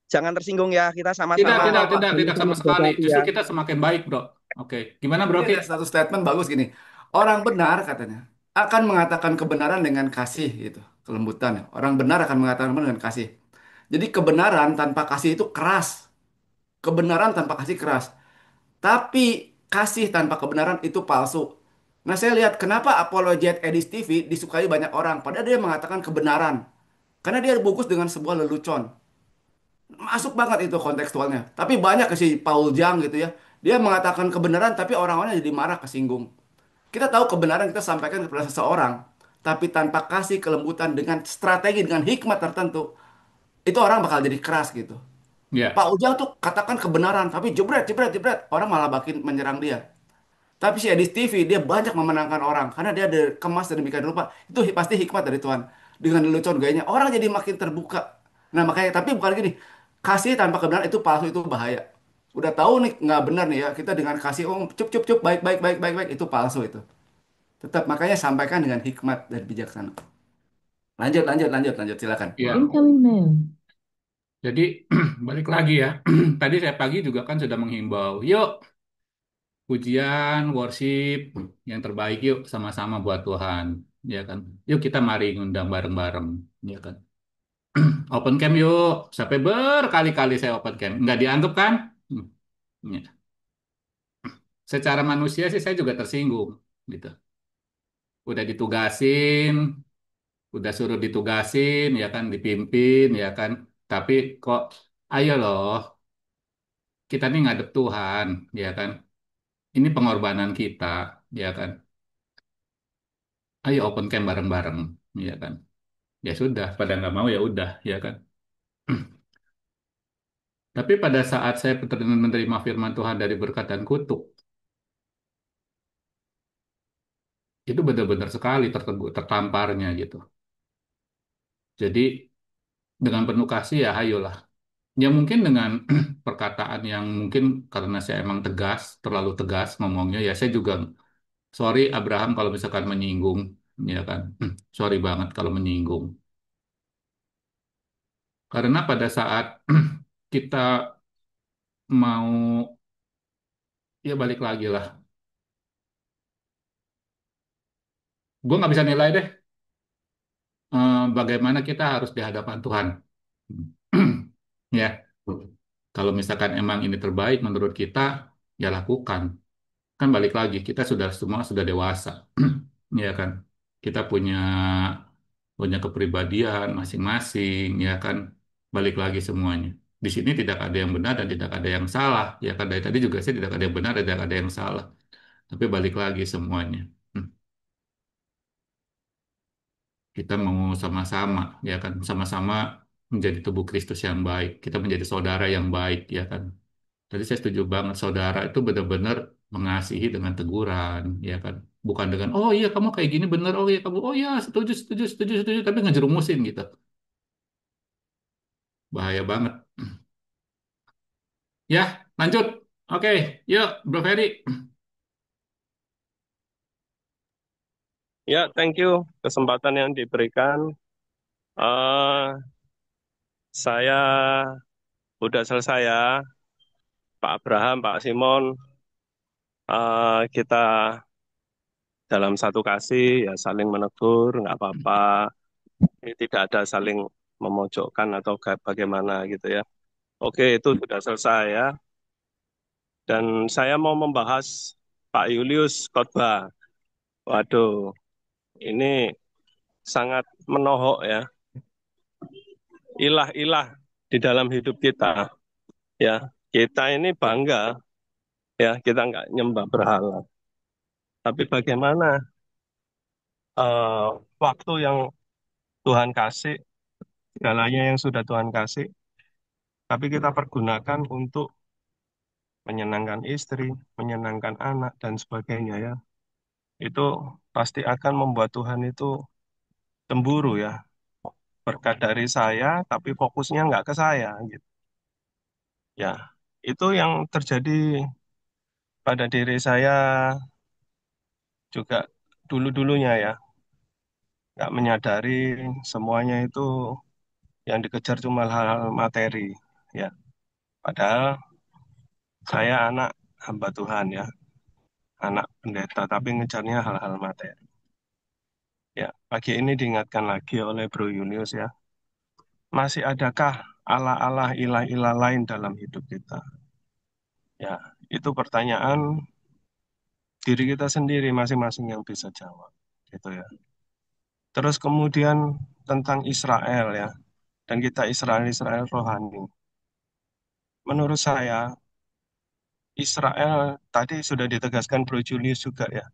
Jangan tersinggung ya. Kita tidak, Nggak sama-sama tidak, apa-apa. tidak, tidak sama-sama sama jaga sekali. hati Justru ya. kita semakin baik, bro. Oke, gimana, bro Ini Ki? ada satu statement bagus gini. Orang benar katanya akan mengatakan kebenaran dengan kasih gitu. Kelembutan ya. Orang benar akan mengatakan kebenaran dengan kasih. Jadi kebenaran tanpa kasih itu keras. Kebenaran tanpa kasih keras. Tapi kasih tanpa kebenaran itu palsu. Nah, saya lihat kenapa Apologet Edis TV disukai banyak orang. Padahal dia mengatakan kebenaran. Karena dia bungkus dengan sebuah lelucon. Masuk banget itu kontekstualnya. Tapi banyak ke si Paul Jang gitu ya. Dia mengatakan kebenaran tapi orang-orang jadi marah, kesinggung. Kita tahu kebenaran kita sampaikan kepada seseorang. Tapi tanpa kasih kelembutan dengan strategi, dengan hikmat tertentu. Itu orang bakal jadi keras gitu. Pak Ya, Ujang tuh katakan kebenaran. Tapi jebret, jebret, jebret. Orang malah makin menyerang dia. Tapi si Edis TV dia banyak memenangkan orang karena dia ada kemas sedemikian rupa. Itu pasti hikmat dari Tuhan. Dengan lelucon gayanya orang jadi makin terbuka. Nah makanya tapi bukan gini. Kasih tanpa kebenaran itu palsu itu bahaya. Udah tahu nih nggak benar nih ya kita dengan kasih oh cup cup cup baik baik baik baik baik itu palsu itu. Tetap makanya sampaikan dengan hikmat dan bijaksana. Lanjut lanjut lanjut lanjut silakan. ya. Jadi balik lagi ya. Tadi saya pagi juga kan sudah menghimbau, yuk pujian, worship yang terbaik yuk sama-sama buat Tuhan, ya kan. Yuk kita mari ngundang bareng-bareng, ya kan. Open camp yuk, sampai berkali-kali saya open camp, nggak dianggap kan? Hmm, ya. Secara manusia sih saya juga tersinggung, gitu. Udah ditugasin, udah suruh ditugasin, ya kan, dipimpin, ya kan. Tapi kok, ayo loh, kita nih ngadep Tuhan, ya kan. Ini pengorbanan kita, ya kan. Ayo open camp bareng-bareng, ya kan. Ya sudah, pada nggak mau ya udah, ya kan. Tapi pada saat saya menerima firman Tuhan dari berkat dan kutuk, itu benar-benar sekali tertamparnya gitu. Jadi dengan penuh kasih ya ayolah. Ya mungkin dengan perkataan yang mungkin karena saya emang tegas, terlalu tegas ngomongnya, ya saya juga sorry Abraham kalau misalkan menyinggung, ya kan. Sorry banget kalau menyinggung. Karena pada saat kita mau, ya balik lagi lah. Gue nggak bisa nilai deh bagaimana kita harus di hadapan Tuhan. Ya, kalau misalkan emang ini terbaik menurut kita, ya lakukan. Kan balik lagi, kita sudah semua sudah dewasa, ya kan? Kita punya punya kepribadian masing-masing, ya kan? Balik lagi semuanya. Di sini tidak ada yang benar dan tidak ada yang salah, ya kan? Dari tadi juga saya tidak ada yang benar dan tidak ada yang salah. Tapi balik lagi semuanya. Hmm. kita mau sama-sama, ya kan, sama-sama menjadi tubuh Kristus yang baik. Kita menjadi saudara yang baik, ya kan. Tadi saya setuju banget, saudara itu benar-benar mengasihi dengan teguran, ya kan. Bukan dengan, oh iya kamu kayak gini bener, oh iya kamu, oh iya setuju, setuju, setuju, setuju, tapi ngejerumusin gitu. Bahaya banget. Ya, lanjut. Oke, yuk Bro Ferry. Ya, thank you kesempatan yang diberikan. eh saya udah selesai ya, Pak Abraham, Pak Simon. Kita dalam satu kasih ya saling menegur, nggak apa-apa. Ini tidak ada saling memojokkan atau bagaimana gitu ya. Oke, itu sudah selesai ya. Dan saya mau membahas Pak Julius khotbah. Waduh, ini sangat menohok ya. Ilah-ilah di dalam hidup kita. Ya, kita ini bangga ya, kita nggak nyembah berhala. Tapi bagaimana eh, waktu yang Tuhan kasih, segalanya yang sudah Tuhan kasih, tapi kita pergunakan untuk menyenangkan istri, menyenangkan anak, dan sebagainya ya. Itu pasti akan membuat Tuhan itu cemburu ya. Berkat dari saya, tapi fokusnya nggak ke saya gitu. Ya, itu yang terjadi pada diri saya juga dulu-dulunya ya. Nggak menyadari semuanya itu yang dikejar cuma hal-hal materi ya. Padahal saya anak hamba Tuhan ya, anak pendeta, tapi ngejarnya hal-hal materi. Ya, pagi ini diingatkan lagi oleh Bro Yunius ya, masih adakah Allah-Allah, ilah-ilah lain dalam hidup kita? Ya, itu pertanyaan diri kita sendiri masing-masing yang bisa jawab, gitu ya. Terus kemudian tentang Israel ya, dan kita Israel rohani. Menurut saya, Israel tadi sudah ditegaskan Bro Julius juga ya,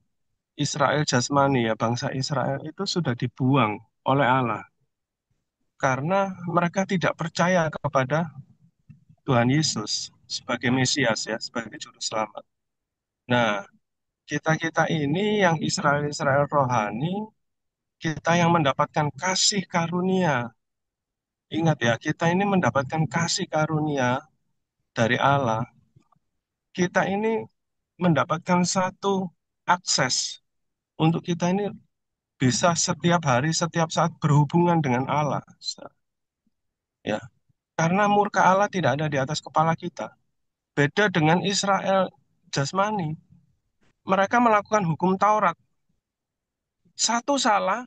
Israel jasmani ya, bangsa Israel itu sudah dibuang oleh Allah karena mereka tidak percaya kepada Tuhan Yesus sebagai Mesias ya, sebagai juru selamat. Nah, kita-kita ini yang Israel rohani, kita yang mendapatkan kasih karunia. Ingat ya, kita ini mendapatkan kasih karunia dari Allah. Kita ini mendapatkan satu akses untuk kita ini bisa setiap hari, setiap saat berhubungan dengan Allah. Ya, karena murka Allah tidak ada di atas kepala kita. Beda dengan Israel jasmani. Mereka melakukan hukum Taurat. Satu salah,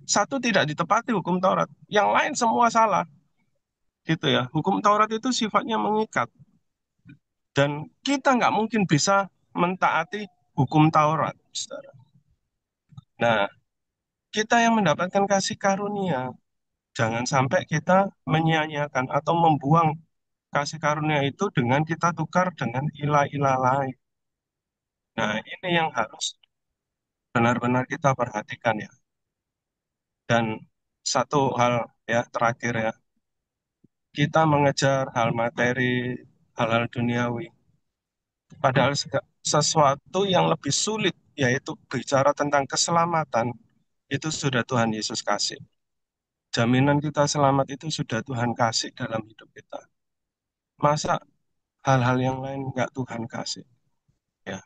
satu tidak ditepati hukum Taurat. Yang lain semua salah. Gitu ya. Hukum Taurat itu sifatnya mengikat. Dan kita nggak mungkin bisa mentaati hukum Taurat. Saudara. Nah, kita yang mendapatkan kasih karunia, jangan sampai kita menyia-nyiakan atau membuang kasih karunia itu dengan kita tukar dengan ilah-ilah lain. Nah, ini yang harus benar-benar kita perhatikan ya. Dan satu hal ya terakhir ya, kita mengejar hal materi, hal-hal duniawi. Padahal sesuatu yang lebih sulit yaitu bicara tentang keselamatan itu sudah Tuhan Yesus kasih. Jaminan kita selamat itu sudah Tuhan kasih dalam hidup kita. Masa hal-hal yang lain nggak Tuhan kasih? Ya,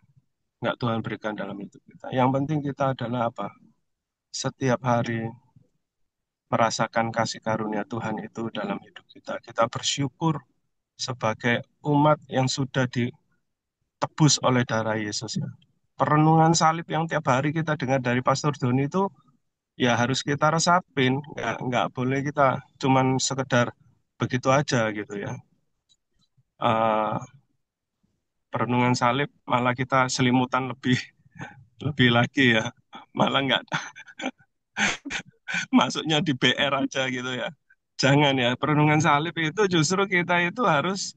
nggak Tuhan berikan dalam hidup kita. Yang penting kita adalah apa? Setiap hari merasakan kasih karunia Tuhan itu dalam hidup kita. Kita bersyukur sebagai umat yang sudah ditebus oleh darah Yesus ya. Perenungan salib yang tiap hari kita dengar dari Pastor Doni itu ya harus kita resapin, nggak boleh kita cuman sekedar begitu aja gitu ya. Eh, Perenungan salib malah kita selimutan lebih lebih lagi ya, malah nggak masuknya di BR aja gitu ya. Jangan ya, perenungan salib itu justru kita itu harus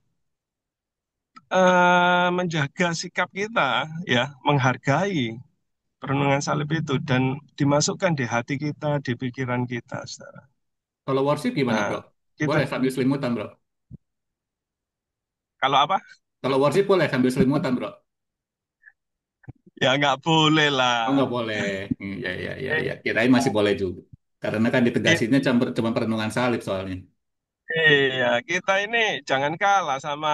menjaga sikap kita ya, menghargai perenungan salib itu dan dimasukkan di hati kita, di pikiran kita, saudara. Kalau worship gimana, Nah, bro? kita Boleh sambil selimutan, bro. kalau apa? Kalau worship boleh sambil selimutan, bro. Ya nggak boleh Oh, lah. nggak boleh. Ya, ya, ya, Eh, ya. Kirain masih boleh juga. Karena kan i- ditegasinnya cuma perenungan salib soalnya. iya, kita ini jangan kalah sama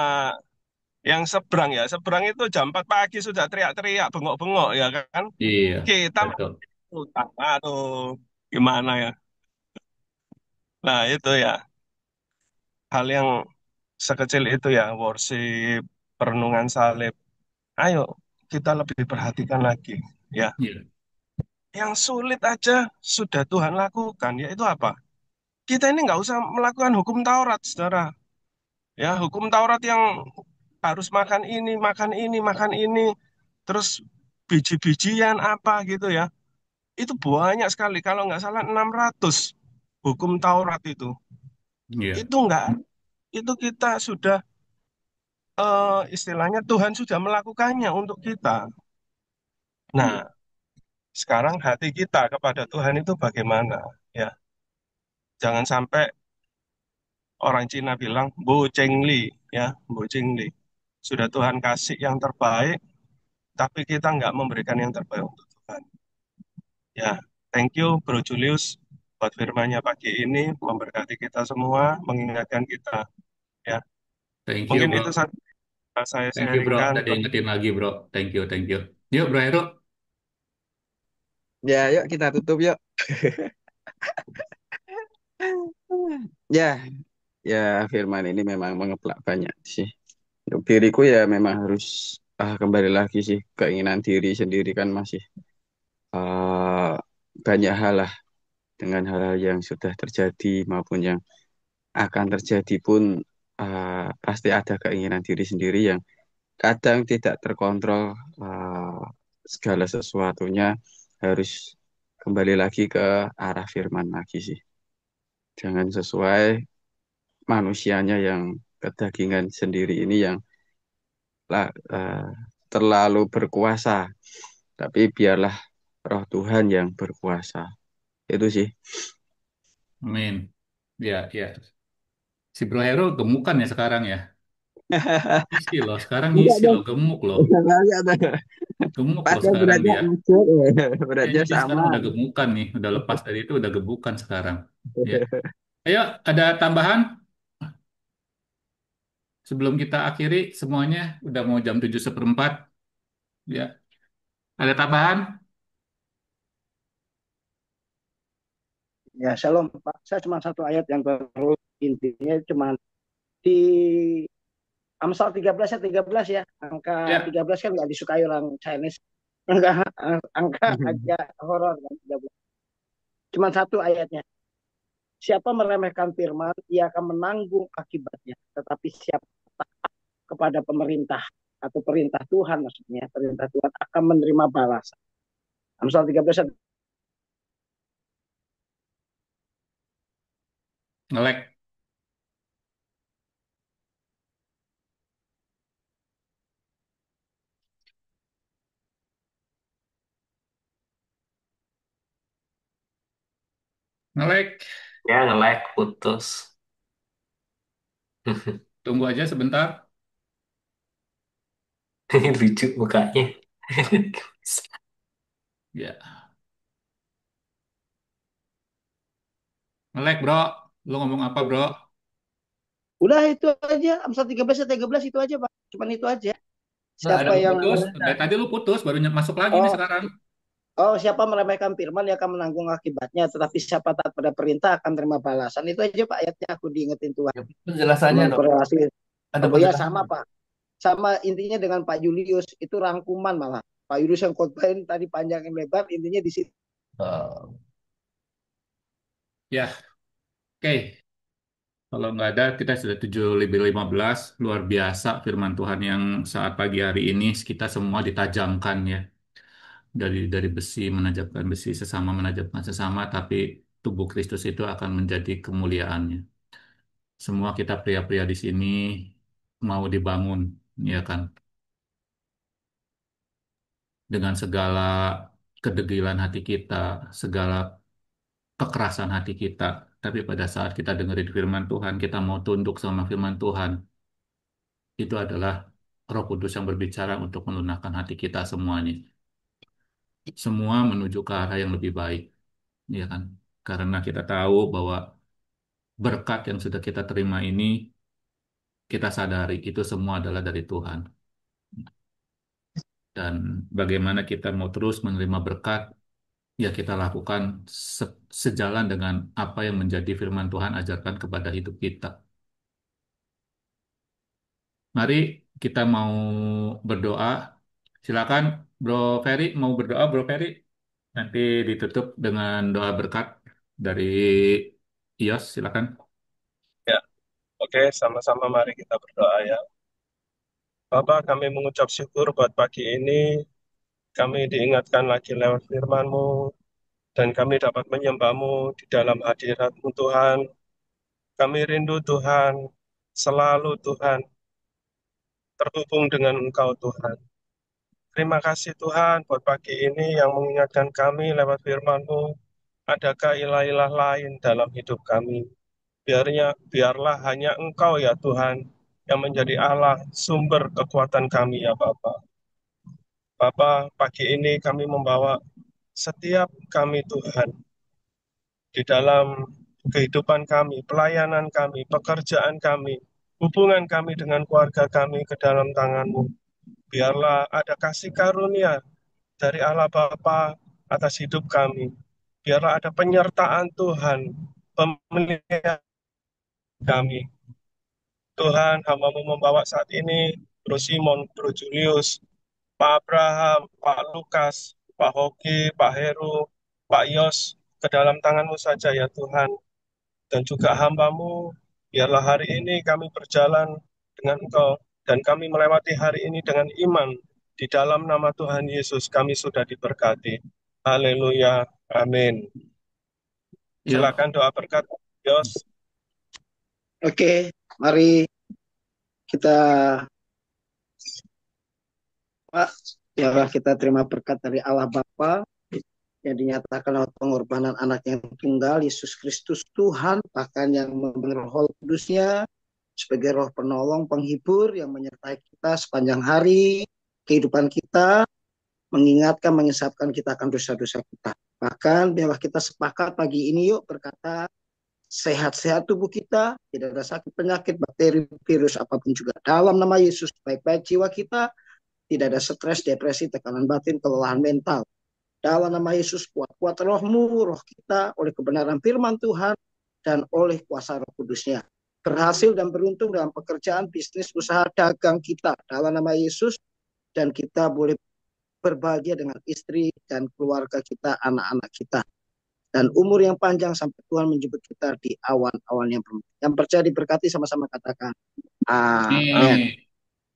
yang seberang ya. Seberang itu jam 4 pagi sudah teriak-teriak, bengok-bengok ya kan. Iya, Kita betul. utang, aduh, gimana ya? Nah itu ya hal yang sekecil itu ya worship, perenungan salib. Ayo kita lebih perhatikan lagi ya. Iya, Yang sulit aja sudah Tuhan lakukan, yaitu apa? Kita ini nggak usah melakukan hukum Taurat, saudara. Ya, hukum Taurat yang harus makan ini, makan ini, makan ini, terus biji-bijian apa gitu ya. Itu banyak sekali, kalau nggak salah 600 hukum Taurat itu. iya, Itu nggak, itu kita sudah, istilahnya Tuhan sudah melakukannya untuk kita. iya. Nah, sekarang hati kita kepada Tuhan itu bagaimana? Ya, jangan sampai orang Cina bilang, Bo Cheng Li, ya, Bo Cheng Li. Sudah Tuhan kasih yang terbaik, tapi kita nggak memberikan yang terbaik untuk Tuhan. Ya, thank you Bro Julius buat firman-Nya pagi ini, memberkati kita semua, mengingatkan kita. Ya, Thank you, mungkin itu bro. saja yang saya Thank you, bro. sharingkan. Udah diingetin lagi, bro. Thank you, thank you. Yuk, bro Heru. Ya, yuk kita tutup yuk. Ya, ya firman ini memang mengeplak banyak sih. Untuk diriku ya memang harus kembali lagi sih keinginan diri sendiri kan masih eh, banyak hal lah dengan hal-hal yang sudah terjadi maupun yang akan terjadi pun pasti ada keinginan diri sendiri yang kadang tidak terkontrol segala sesuatunya harus kembali lagi ke arah firman lagi sih. Jangan sesuai manusianya yang kedagingan sendiri ini yang eh, terlalu berkuasa, tapi biarlah Roh Tuhan yang berkuasa. Itu sih. Amin. Ya, ya. Si bro Heru gemukan ya sekarang ya. Isi loh, sekarang Enggak isi dong. loh, gemuk loh. Enggak ada. Gemuk loh Padahal sekarang beratnya dia. masuk, beratnya Kayaknya dia sama. sekarang udah gemukan nih. Udah lepas dari itu, udah gemukan sekarang. Ya. Ayo, ada tambahan? Sebelum kita akhiri semuanya, udah mau jam 7:04. Ya. Ada tambahan? Ya, Shalom, Pak. Saya cuma satu ayat yang terus intinya cuma di Amsal 13 ya 13 ya. Angka Ya. 13 kan nggak disukai orang Chinese. Angka angka agak horor kan 13. Cuma satu ayatnya. Siapa meremehkan firman, ia akan menanggung akibatnya. Tetapi siapa kepada pemerintah atau perintah Tuhan maksudnya, perintah Tuhan akan menerima balasan. Amsal 13 Ngelek. Ngelek. Ya, nge-lag, putus. Tunggu aja sebentar. Lucu mukanya. Ya. Ngelek, bro. Lu ngomong apa, bro? udah itu aja. Amsal 13 ya 13 itu aja, Pak. Cuman itu aja. Nggak ada Siapa Lu yang putus. Dari tadi lu putus, baru masuk lagi nih oh sekarang. oh siapa meremehkan firman dia akan menanggung akibatnya, tetapi siapa taat pada perintah akan terima balasan. Itu aja Pak ayatnya aku diingetin Tuhan. ya, penjelasannya Cuman dong. korelasi. Ada Oh ya sama penjelasannya. Pak. Sama intinya dengan Pak Julius itu rangkuman malah. Pak Julius yang khotbahin tadi panjang yang lebar intinya di situ. Eh, Ya, oke. Kalau nggak ada, kita sudah 7:15. Luar biasa firman Tuhan yang saat pagi hari ini kita semua ditajamkan ya. Dari besi menajamkan besi, sesama menajamkan sesama, tapi tubuh Kristus itu akan menjadi kemuliaannya. Semua kita pria-pria di sini mau dibangun, ya kan? Dengan segala kedegilan hati kita, segala kekerasan hati kita. Tapi pada saat kita dengerin firman Tuhan, kita mau tunduk sama firman Tuhan, itu adalah Roh Kudus yang berbicara untuk melunakkan hati kita semuanya. Semua menuju ke arah yang lebih baik, ya kan? Karena kita tahu bahwa berkat yang sudah kita terima ini, kita sadari itu semua adalah dari Tuhan. Dan bagaimana kita mau terus menerima berkat, ya kita lakukan sejalan dengan apa yang menjadi firman Tuhan ajarkan kepada hidup kita. Mari kita mau berdoa. Silakan Bro Ferry, mau berdoa Bro Ferry. Nanti ditutup dengan doa berkat dari Ios, silakan. Ya, oke, sama-sama mari kita berdoa ya. Bapak, kami mengucap syukur buat pagi ini. Kami diingatkan lagi lewat firman-Mu, dan kami dapat menyembah-Mu di dalam hadirat-Mu Tuhan. Kami rindu Tuhan, selalu Tuhan, terhubung dengan Engkau Tuhan. Terima kasih Tuhan buat pagi ini yang mengingatkan kami lewat firman-Mu, adakah ilah-ilah lain dalam hidup kami. Biarlah hanya Engkau ya Tuhan, yang menjadi Allah, sumber kekuatan kami ya Bapa. Bapa, pagi ini kami membawa setiap kami Tuhan, di dalam kehidupan kami, pelayanan kami, pekerjaan kami, hubungan kami dengan keluarga kami ke dalam tangan-Mu. Biarlah ada kasih karunia dari Allah Bapa atas hidup kami. Biarlah ada penyertaan Tuhan, pemeliharaan kami. Tuhan, hamba-Mu membawa saat ini Bro Simon, Bro Julius, Pak Abraham, Pak Lukas, Pak Hoki, Pak Heru, Pak Yos, ke dalam tangan-Mu saja ya Tuhan. Dan juga hamba-Mu, biarlah hari ini kami berjalan dengan Engkau, dan kami melewati hari ini dengan iman. Di dalam nama Tuhan Yesus kami sudah diberkati. Haleluya. Amin. Yuk, Silakan doa berkat, Yos. Oke, mari kita Pak, biarlah kita terima berkat dari Allah Bapa yang dinyatakan lewat pengorbanan anak yang tunggal, Yesus Kristus Tuhan, bahkan yang memberi Roh Kudusnya sebagai roh penolong, penghibur yang menyertai kita sepanjang hari kehidupan kita, mengingatkan, mengisapkan kita akan dosa-dosa kita. Bahkan biarlah kita sepakat pagi ini yuk berkata, sehat-sehat tubuh kita, tidak ada sakit penyakit, bakteri, virus, apapun juga. Dalam nama Yesus, baik-baik jiwa kita, tidak ada stres, depresi, tekanan batin, kelelahan mental. Dalam nama Yesus, kuat-kuat rohmu, roh kita, oleh kebenaran firman Tuhan, dan oleh kuasa Roh Kudusnya. Berhasil dan beruntung dalam pekerjaan, bisnis, usaha, dagang kita. Dalam nama Yesus, dan kita boleh berbahagia dengan istri dan keluarga kita, anak-anak kita. Dan umur yang panjang sampai Tuhan menjemput kita di awan-awan yang bermegah. Yang percaya diberkati sama-sama katakan. Amin. amin.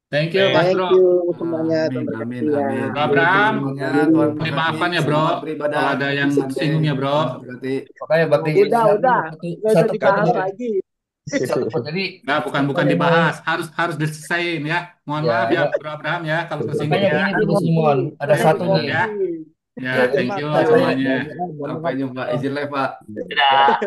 Thank you, Mas Thank Bro. you semuanya. Amin, Tuhan amin, berkati ya. amin. Bro Abraham, Semuanya Tuhan boleh berkati. maafkan ya, Bro. Selamat beribadah. Kalau ada yang Happy Sunday. tersinggung ya, Bro. Tuhan berkati. Makanya berarti Udah, nggak usah satu dibahas kata lagi. jadi Nah, bukan dibahas, harus diselesain ya. Mohon ya maaf ya, enggak. Bro Abraham ya, kalau tersinggung Makanya ya. ini tuh Simon ada satu nih. Ya, ya, Ya, thank jadi you saya semuanya. Sampai jumpa. Izin live, Pak. Dadah.